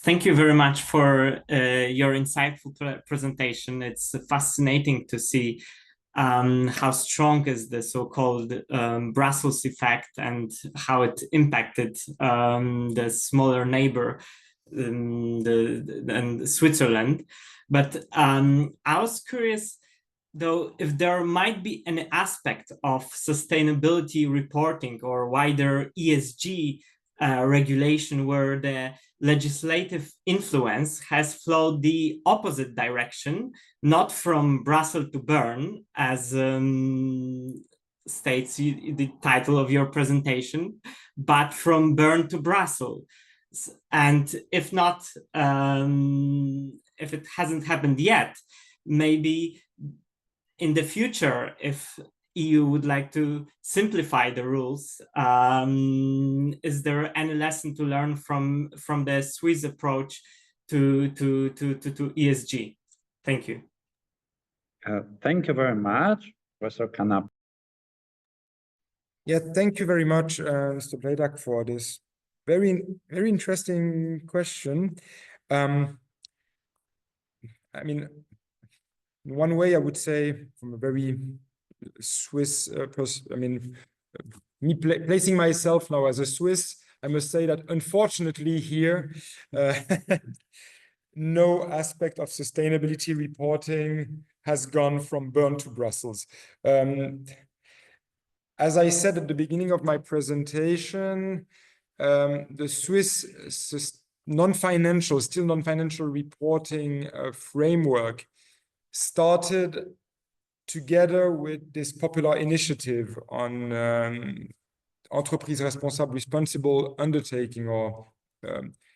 Thank you very much for your insightful presentation. It's fascinating to see how strong is the so-called Brussels effect and how it impacted the smaller neighbor, and Switzerland. But I was curious, though, if there might be an aspect of sustainability reporting or wider ESG regulation where the legislative influence has flowed the opposite direction, not from Brussels to Bern, as states the title of your presentation, but from Bern to Brussels. And if not, if it hasn't happened yet, maybe in the future, if EU would like to simplify the rules, is there any lesson to learn from the Swiss approach to ESG? Thank you. Thank you very much, Professor Canapa. Yeah, thank you very much, Mr. Greyduck, for this very interesting question. I mean, in one way, I would say, from a very Swiss person, I mean, me placing myself now as a Swiss, I must say that unfortunately here, no aspect of sustainability reporting has gone from Bern to Brussels. As I said at the beginning of my presentation, the Swiss non-financial reporting framework started together with this popular initiative on entreprise responsable, responsible undertaking, or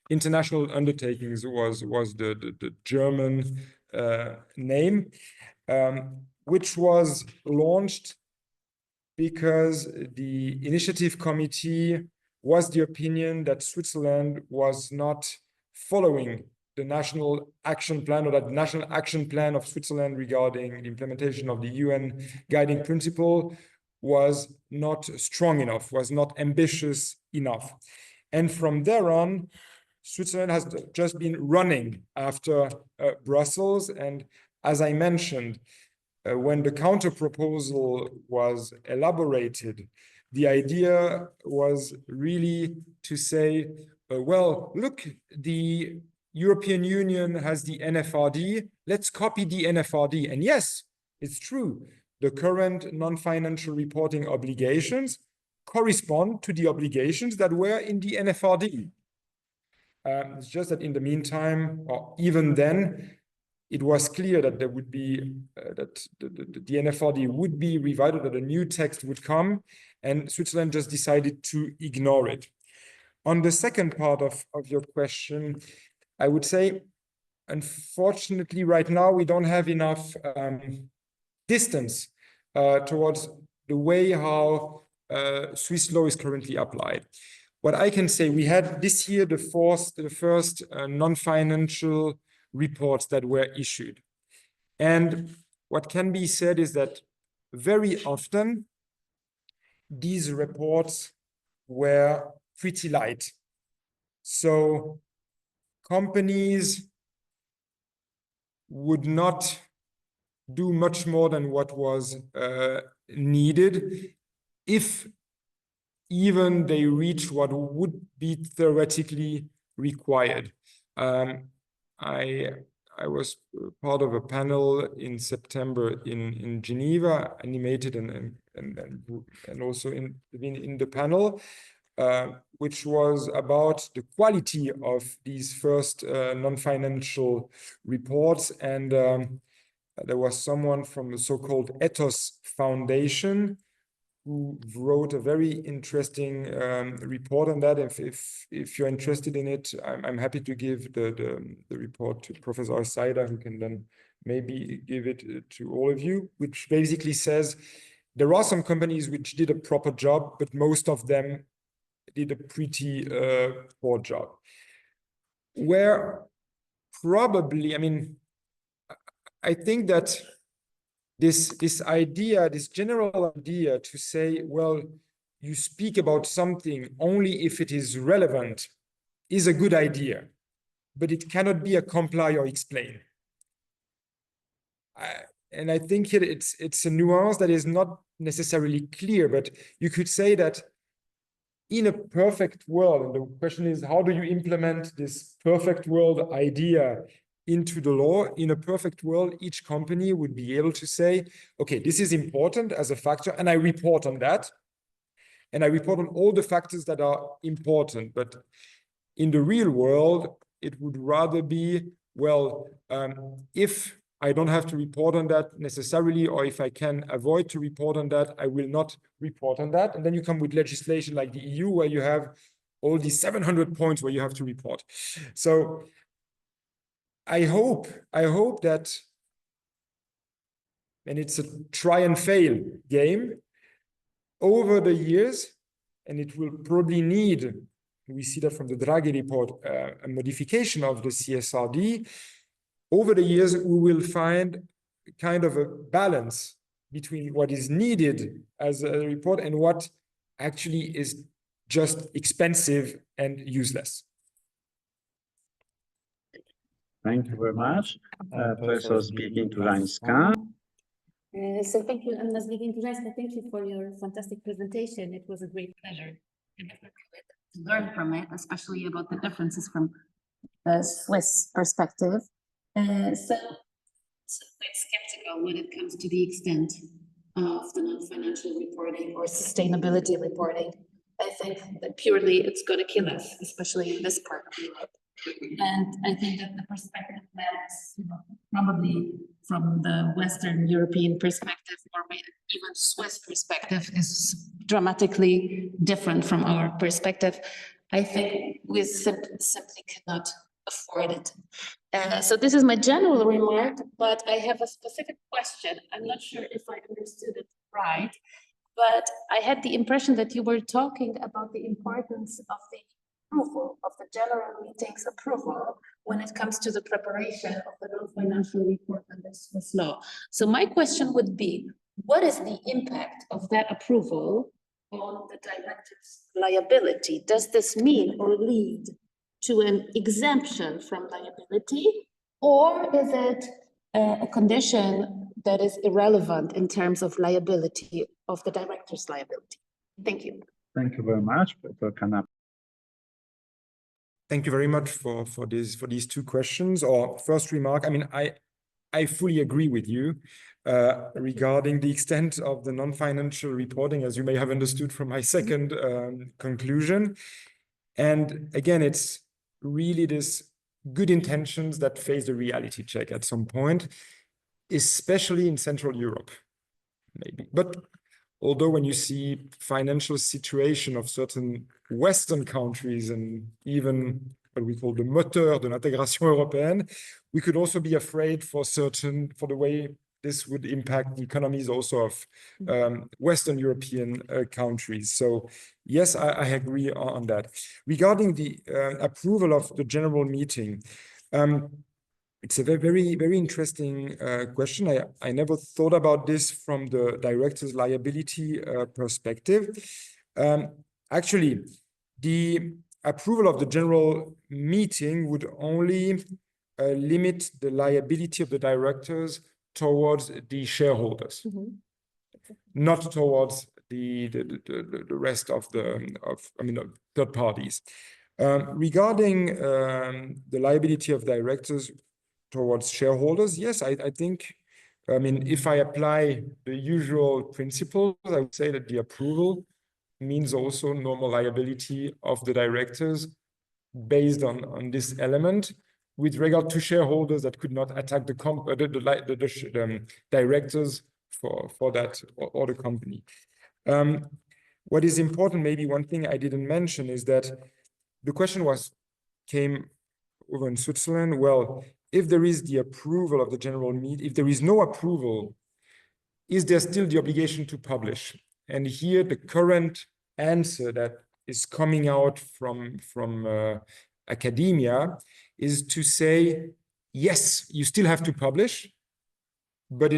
international undertakings was the German name, which was launched because the initiative committee was the opinion that Switzerland was not following the national action plan, or that the national action plan of Switzerland regarding the implementation of the UN guiding principle was not strong enough, was not ambitious enough. And from there on, Switzerland has just been running after Brussels. And as I mentioned, when the counter proposal was elaborated, the idea was really to say, well, look, the European Union has the NFRD, let's copy the NFRD. And yes, it's true. The current non-financial reporting obligations correspond to the obligations that were in the NFRD. It's just that in the meantime, or even then, it was clear that there would be, that the NFRD would be revised, that a new text would come, and Switzerland just decided to ignore it. On the second part of your question, I would say, unfortunately, right now, we don't have enough distance towards the way how Swiss law is currently applied. what I can say, we had this year the first non-financial reports that were issued. And what can be said is that very often these reports were pretty light. So companies would not do much more than what was needed, if even they reach what would be theoretically required. I was part of a panel in September in Geneva, animated and also in the panel, which was about the quality of these first non-financial reports. And there was someone from the so-called Ethos Foundation who wrote a very interesting report on that. If you're interested in it, I'm happy to give the report to Professor Saida, who can then maybe give it to all of you, which basically says there are some companies which did a proper job, but most of them did a pretty poor job. Where probably, I mean, I think that this idea, this general idea to say, well, you speak about something only if it is relevant, is a good idea, but it cannot be a comply or explain. And I think here it's a nuance that is not necessarily clear, but you could say that in a perfect world, and the question is, how do you implement this perfect world idea into the law? In a perfect world, each company would be able to say, okay, this is important as a factor, and I report on that. And I report on all the factors that are important. But in the real world, it would rather be, well, if I don't have to report on that necessarily, or if I can avoid to report on that, I will not report on that. And then you come with legislation like the EU, where you have all these 700 points where you have to report. So I hope that, and it's a try and fail game, over the years, and it will probably need, we see that from the Draghi report, a modification of the CSRD. Over the years, we will find kind of a balance between what is needed as a report and what actually is just expensive and useless. Thank you very much. Professor speaking to Lańska. So thank you, Anna speaking to Lańska. Thank you for your fantastic presentation. It was a great pleasure to learn from it, especially about the differences from the Swiss perspective. So quite skeptical when it comes to the extent of the non-financial reporting or sustainability reporting. I think that purely it's going to kill us, especially in this part of Europe. And I think that the perspective that probably from the Western European perspective, or maybe even Swiss perspective, is dramatically different from our perspective. I think we simply cannot afford it. So this is my general remark, but I have a specific question. I'm not sure if I understood it right, but I had the impression that you were talking about the importance of the approval of the general meeting's approval when it comes to the preparation of the non-financial report under Swiss law. So my question would be, what is the impact of that approval on the director's liability? Does this mean or lead to an exemption from liability, or is it a condition that is irrelevant in terms of liability of the director's liability? Thank you. Thank you very much, Professor Canapa. Thank you very much for these two questions. Or first remark, I mean, I fully agree with you regarding the extent of the non-financial reporting, as you may have understood from my second conclusion. And again, it's really this good intentions that face the reality check at some point, especially in Central Europe, maybe. But although when you see financial situation of certain Western countries and even what we call the moteur de l'intégration européenne, we could also be afraid for the way this would impact the economies also of Western European countries. So yes, I agree on that. Regarding the approval of the general meeting, it's a very, very interesting question. I never thought about this from the director's liability perspective. Actually, the approval of the general meeting would only limit the liability of the directors towards the shareholders, not towards the rest of third parties. Regarding the liability of directors towards shareholders, yes, I think, if I apply the usual principles, I would say that the approval means also normal liability of the directors based on this element. With regard to shareholders that could not attack the directors for that or the company. What is important, maybe one thing I didn't mention, is that the question came over in Switzerland. Well, if there is the approval of the general meeting, if there is no approval, is there still the obligation to publish? And here the current answer that is coming out from academia is to say, yes, you still have to publish, but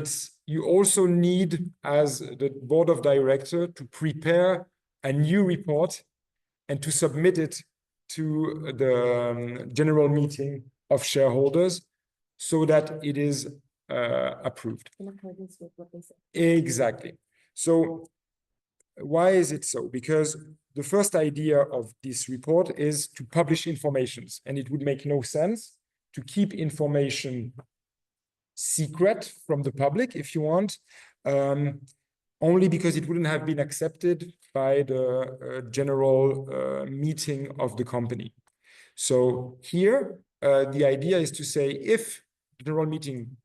you also need, as the board of directors, to prepare a new report and to submit it to the general meeting of shareholders so that it is approved. In accordance with what they said. Exactly. So why is it so? Because the first idea of this report is to publish informations, and it would make no sense to keep information secret from the public, if you want, only because it wouldn't have been accepted by the general meeting of the company. So here, the idea is to say, if the general meeting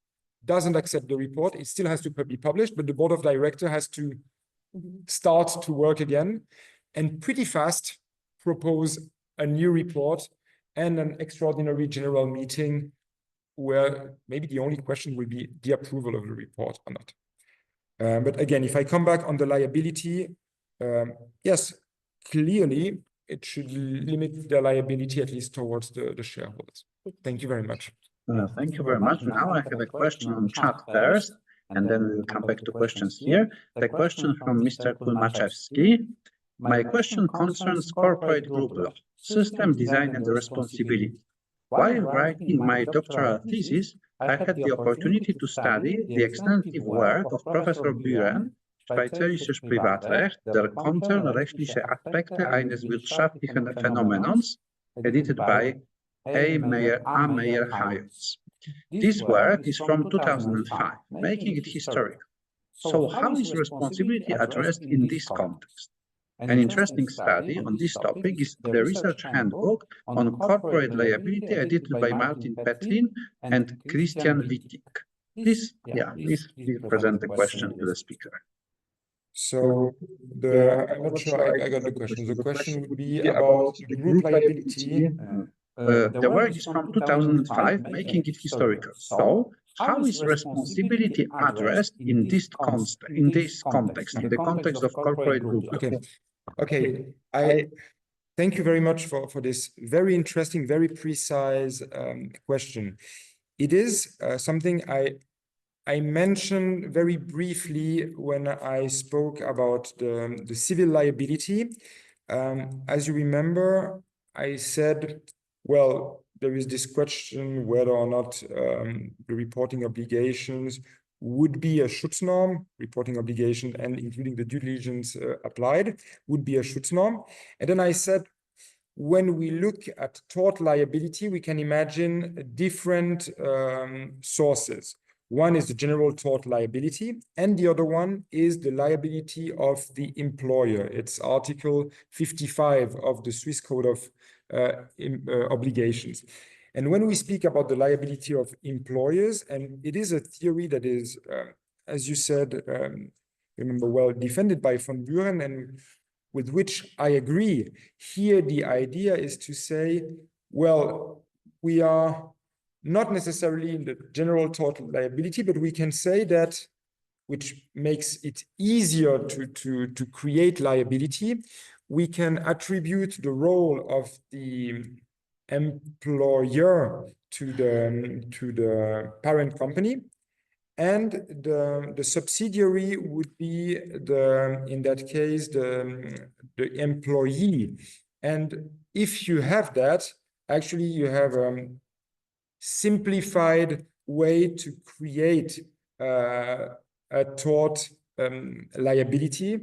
doesn't accept the report, it still has to be published, but the board of directors has to start to work again and pretty fast propose a new report and an extraordinary general meeting where maybe the only question will be the approval of the report or not. But again, if I come back on the liability, yes, clearly it should limit the liability at least towards the shareholders. Thank you very much. Thank you very much. Now I have a question on chat first, and then we'll come back to questions here. The question from Mr. Kulmaczewski. My question concerns corporate group law, system design and responsibility. While writing my doctoral thesis, I had the opportunity to study the extensive work of Professor Bern, Schweizerisches Privatrecht, der konzernrechtliche Aspekte eines wirtschaftlichen Phänomens, edited by A. Meyer-Hayes. This work is from 2005, making it historical. So how is responsibility addressed in this context? An interesting study on this topic is the research handbook on corporate liability edited by Martin Petlin and Christian Wittig. Please present the question to the speaker. So I'm not sure I got the question. The question would be about group liability. The work is from 2005, making it historical. So how is responsibility addressed in this context, in the context of corporate group? Okay. I thank you very much for this very interesting, very precise question. It is something I mentioned very briefly when I spoke about the civil liability. As you remember, I said, well, there is this question whether or not the reporting obligations would be a Schutznorm, reporting obligation and including the due diligence applied, would be a Schutznorm. And then I said, when we look at tort liability, we can imagine different sources. One is the general tort liability, and the other one is the liability of the employer. It's Article 55 of the Swiss Code of Obligations. And when we speak about the liability of employers, and it is a theory that is, as you said, remember, well defended by von Buren, and with which I agree. Here, the idea is to say, well, we are not necessarily in the general tort liability, but we can say that, which makes it easier to create liability, we can attribute the role of the employer to the parent company, and the subsidiary would be in that case the employee. And if you have that, actually you have a simplified way to create a tort liability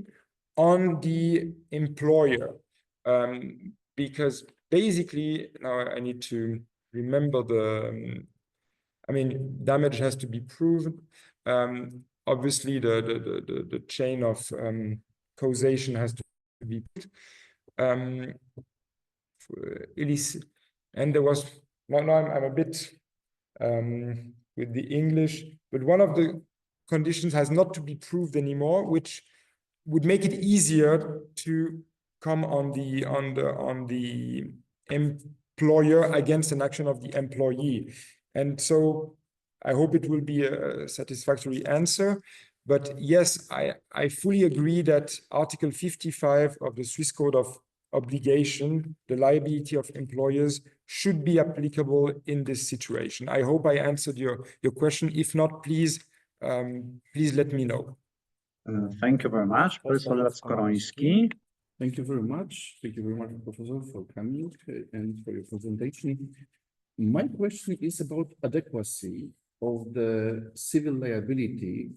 on the employer, because basically, now I need to remember damage has to be proven. Obviously, the chain of causation has to be put. And there was, now I'm a bit with the English, but one of the conditions has not to be proved anymore, which would make it easier to come on the employer against an action of the employee. And so I hope it will be a satisfactory answer. But yes, I fully agree that Article 55 of the Swiss Code of Obligation, the liability of employers, should be applicable in this situation. I hope I answered your question. If not, please let me know. Thank you very much, Professor Skoroński. Thank you very much. Thank you very much, Professor, for coming and for your presentation. My question is about adequacy of the civil liability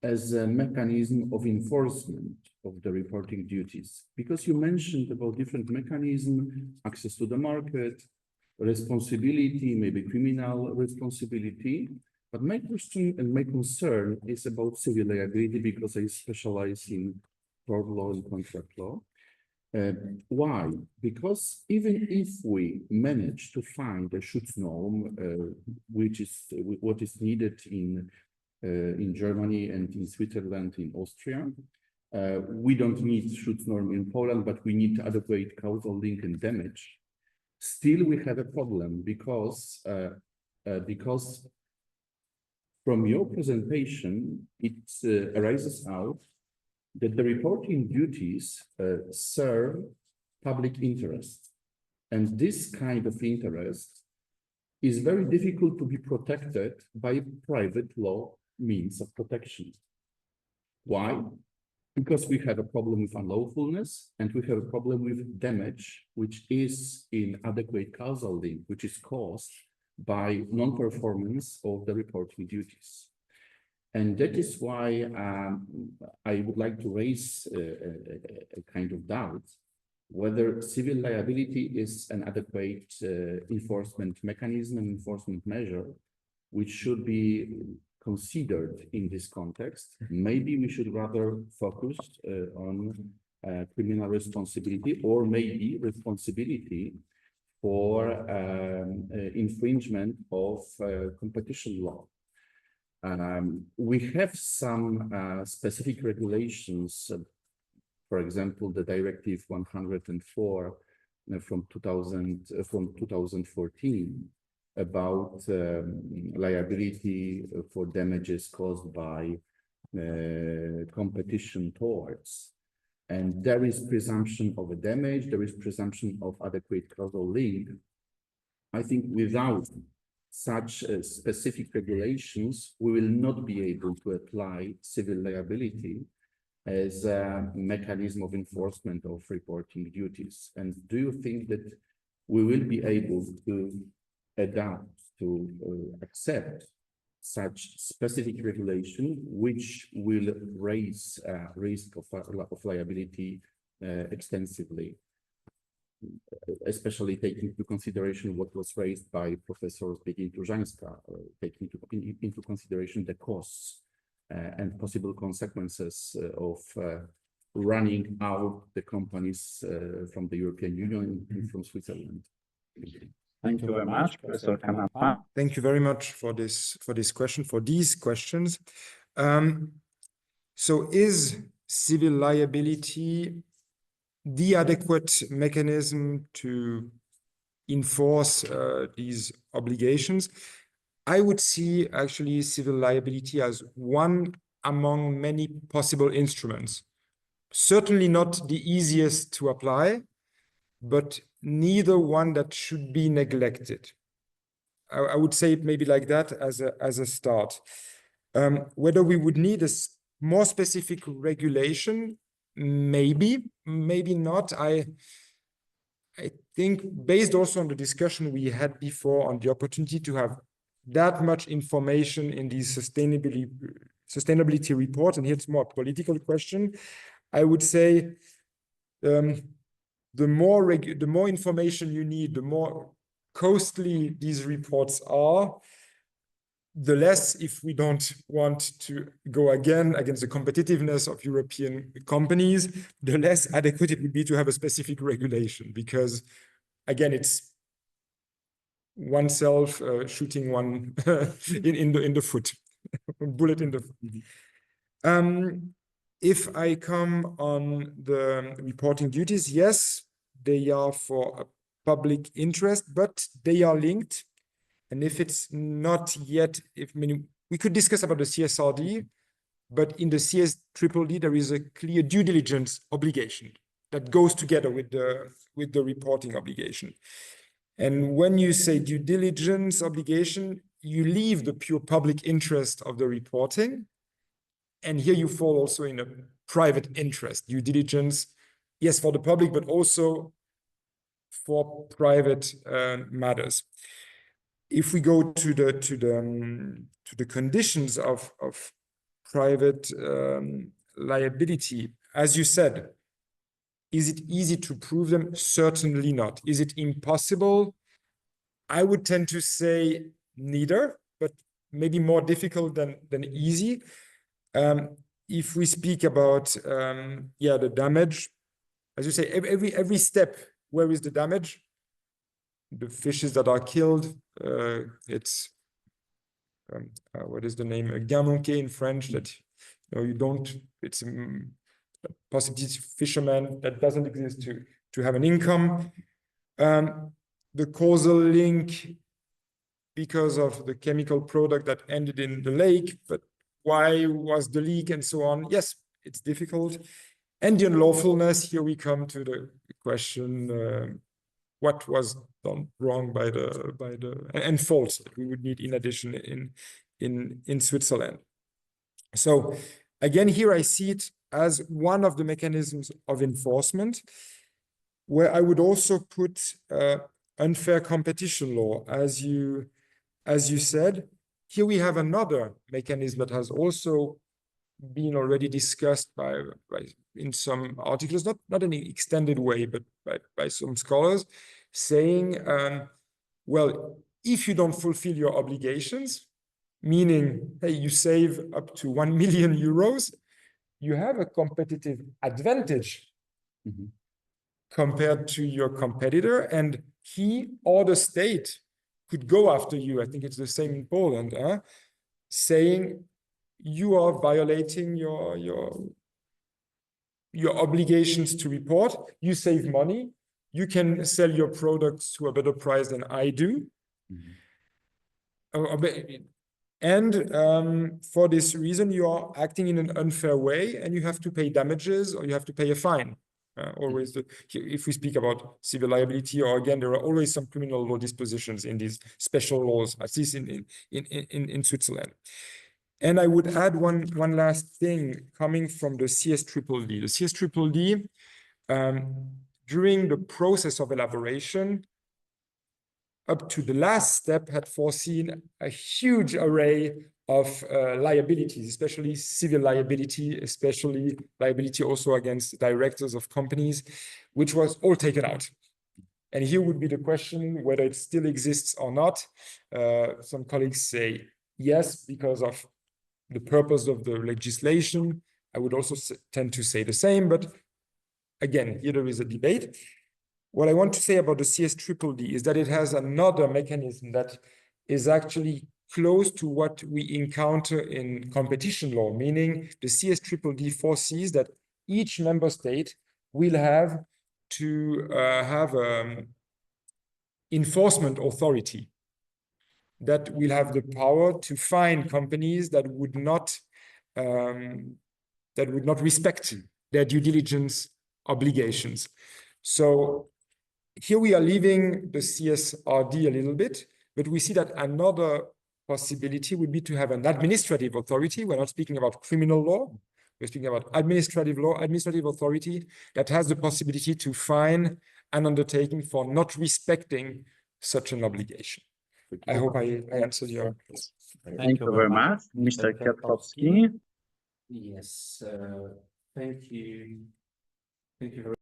as a mechanism of enforcement of the reporting duties, because you mentioned about different mechanisms, access to the market, responsibility, maybe criminal responsibility. But my question and my concern is about civil liability, because I specialize in tort law and contract law. Why? Because even if we manage to find a Schutznorm, which is what is needed in Germany and in Switzerland, in Austria, we don't need Schutznorm in Poland, but we need adequate causal link and damage. Still, we have a problem because from your presentation, it arises out that the reporting duties serve public interest. And this kind of interest is very difficult to be protected by private law means of protection. Why? Because we have a problem with unlawfulness, and we have a problem with damage, which is in adequate causal link, which is caused by non-performance of the reporting duties. And that is why I would like to raise a kind of doubt whether civil liability is an adequate enforcement mechanism and enforcement measure, which should be considered in this context. Maybe we should rather focus on criminal responsibility, or maybe responsibility for infringement of competition law. We have some specific regulations, for example, the Directive 104 from 2014 about liability for damages caused by competition torts. And there is presumption of a damage, there is presumption of adequate causal link. I think without such specific regulations, we will not be able to apply civil liability as a mechanism of enforcement of reporting duties. And do you think that we will be able to adapt, to accept such specific regulation, which will raise risk of liability extensively, especially taking into consideration what was raised by Professor Zbigniew-Różańska, taking into consideration the costs and possible consequences of running out the companies from the European Union and from Switzerland. Thank you very much, Professor Canapa. Thank you very much for this question, for these questions. So is civil liability the adequate mechanism to enforce these obligations. I would see actually civil liability as one among many possible instruments. Certainly not the easiest to apply, but neither one that should be neglected. I would say it maybe like that as a start. Whether we would need a more specific regulation, maybe not. I think based also on the discussion we had before on the opportunity to have that much information in these sustainability reports, and here it's more a political question, I would say the more information you need, the more costly these reports are, the less, if we don't want to go again against the competitiveness of European companies, the less adequate it would be to have a specific regulation, because again, it's oneself shooting one in the foot, bullet in the foot. If I come on the reporting duties, yes, they are for a public interest, but they are linked. And if it's not yet, we could discuss about the CSRD, but in the CSDDD, there is a clear due diligence obligation that goes together with the reporting obligation. And when you say due diligence obligation, you leave the pure public interest of the reporting. And here you fall also in a private interest, due diligence, yes, for the public, but also for private matters. If we go to the conditions of private liability, as you said, is it easy to prove them? Certainly not. Is it impossible? I would tend to say neither, but maybe more difficult than easy. If we speak about the damage, as you say, every step, where is the damage? The fishes that are killed, it's what is the name? A gain manqué in French, that you don't, it's a possibility fisherman that doesn't exist to have an income. The causal link because of the chemical product that ended in the lake, but why was the leak and so on? Yes, it's difficult. And the unlawfulness, here we come to the question, what was done wrong by the and faults that we would need in addition in Switzerland. So again, here I see it as one of the mechanisms of enforcement, where I would also put unfair competition law, as you said. Here we have another mechanism that has also been already discussed in some articles, not in an extended way, but by some scholars, saying, well, if you don't fulfill your obligations, meaning, hey, you save up to 1 million euros, you have a competitive advantage compared to your competitor, and he or the state could go after you. I think it's the same in Poland, saying you are violating your obligations to report. You save money. You can sell your products to a better price than I do. And for this reason, you are acting in an unfair way, and you have to pay damages or you have to pay a fine. Always, if we speak about civil liability, or again, there are always some criminal law dispositions in these special laws, at least in Switzerland. And I would add one last thing coming from the CSDDD. The CSDDD, during the process of elaboration, up to the last step, had foreseen a huge array of liabilities, especially civil liability, especially liability also against directors of companies, which was all taken out. And here would be the question whether it still exists or not. Some colleagues say yes, because of the purpose of the legislation. I would also tend to say the same, but again, here there is a debate. What I want to say about the CSDDD is that it has another mechanism that is actually close to what we encounter in competition law, meaning the CSDDD foresees that each member state will have to have enforcement authority that will have the power to fine companies that would not respect their due diligence obligations. So here we are leaving the CSRD a little bit, but we see that another possibility would be to have an administrative authority. We're not speaking about criminal law. We're speaking about administrative law, administrative authority that has the possibility to fine an undertaking for not respecting such an obligation. I hope I answered your question. Thank you very much, Mr. Kwiatkowski. Yes, thank you. Thank you very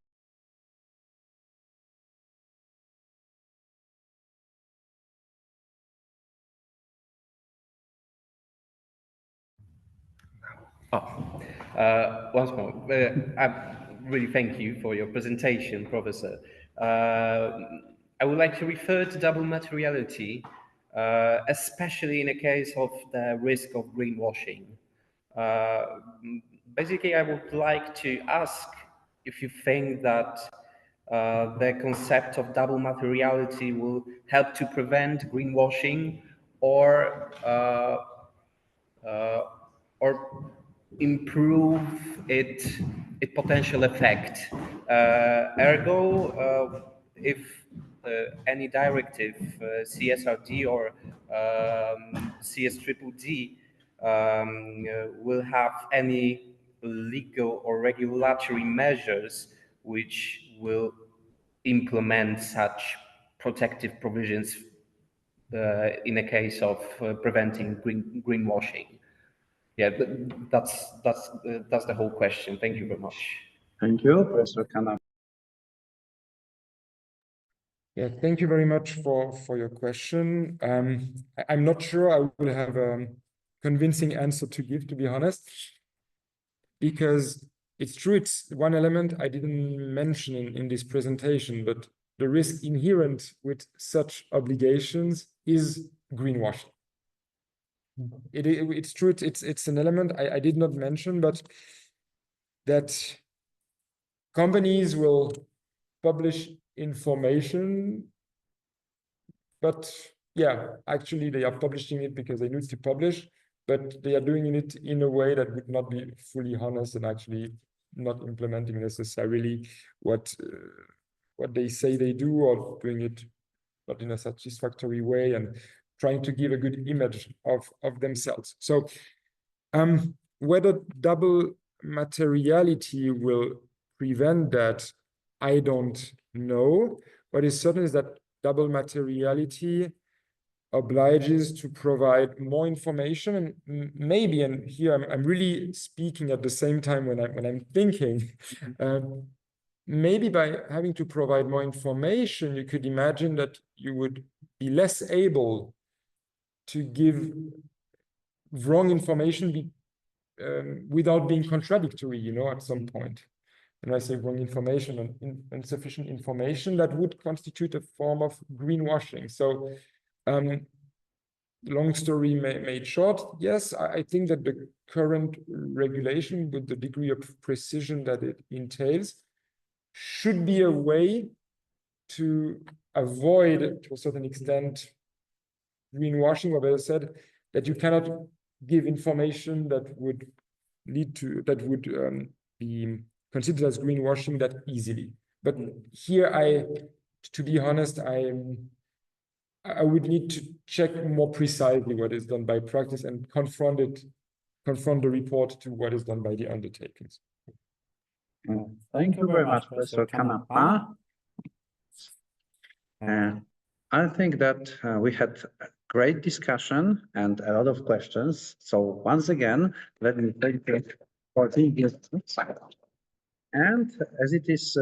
Once more, I really thank you for your presentation, Professor. I would like to refer to double materiality, especially in a case of the risk of greenwashing. Basically, I would like to ask if you think that the concept of double materiality will help to prevent greenwashing or improve its potential effect. Ergo, if any directive, CSRD or CSDDD, will have any legal or regulatory measures which will implement such protective provisions in a case of preventing greenwashing. Yeah, that's the whole question. Thank you very much. Thank you, Professor Canapa. Yeah, thank you very much for your question. I'm not sure I will have a convincing answer to give, to be honest, because it's true, it's one element I didn't mention in this presentation, but the risk inherent with such obligations is greenwashing. It's true, it's an element I did not mention, but that companies will publish information, but yeah, actually they are publishing it because they need to publish, but they are doing it in a way that would not be fully honest and actually not implementing necessarily what they say they do, or doing it not in a satisfactory way and trying to give a good image of themselves. So whether double materiality will prevent that, I don't know. What is certain is that double materiality obliges to provide more information, and maybe, and here I'm really speaking at the same time when I'm thinking, maybe by having to provide more information, you could imagine that you would be less able to give wrong information without being contradictory, you know, at some point. And I say wrong information and insufficient information, that would constitute a form of greenwashing. So long story made short, yes, I think that the current regulation, with the degree of precision that it entails, should be a way to avoid, to a certain extent, greenwashing, or better said, that you cannot give information that would lead to, that would be considered as greenwashing that easily. But here, to be honest, I would need to check more precisely what is done by practice and confront the report to what is done by the undertakings. Thank you very much, Professor Canapa. I think that we had a great discussion and a lot of questions. So once again, let me thank you for being. And as it is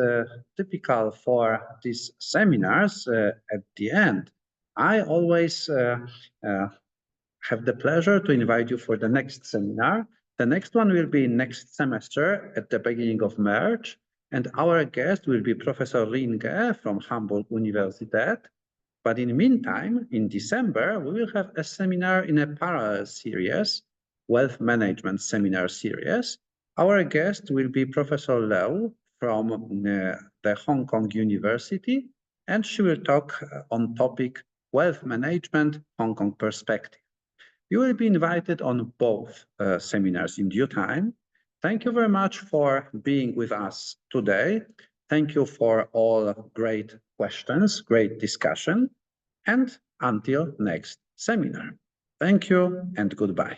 typical for these seminars, at the end, I always have the pleasure to invite you for the next seminar. The next one will be next semester at the beginning of March, and our guest will be Professor Linge from Universitetu. But in the meantime, in December, we will have a seminar in a parallel series, Wealth Management Seminar Series. Our guest will be Professor Liu from the Hong Kong University, and she will talk on topic Wealth Management, Hong Kong Perspective. You will be invited on both seminars in due time. Thank you very much for being with us today. Thank you for all great questions, great discussion, and until next seminar. Thank you and goodbye.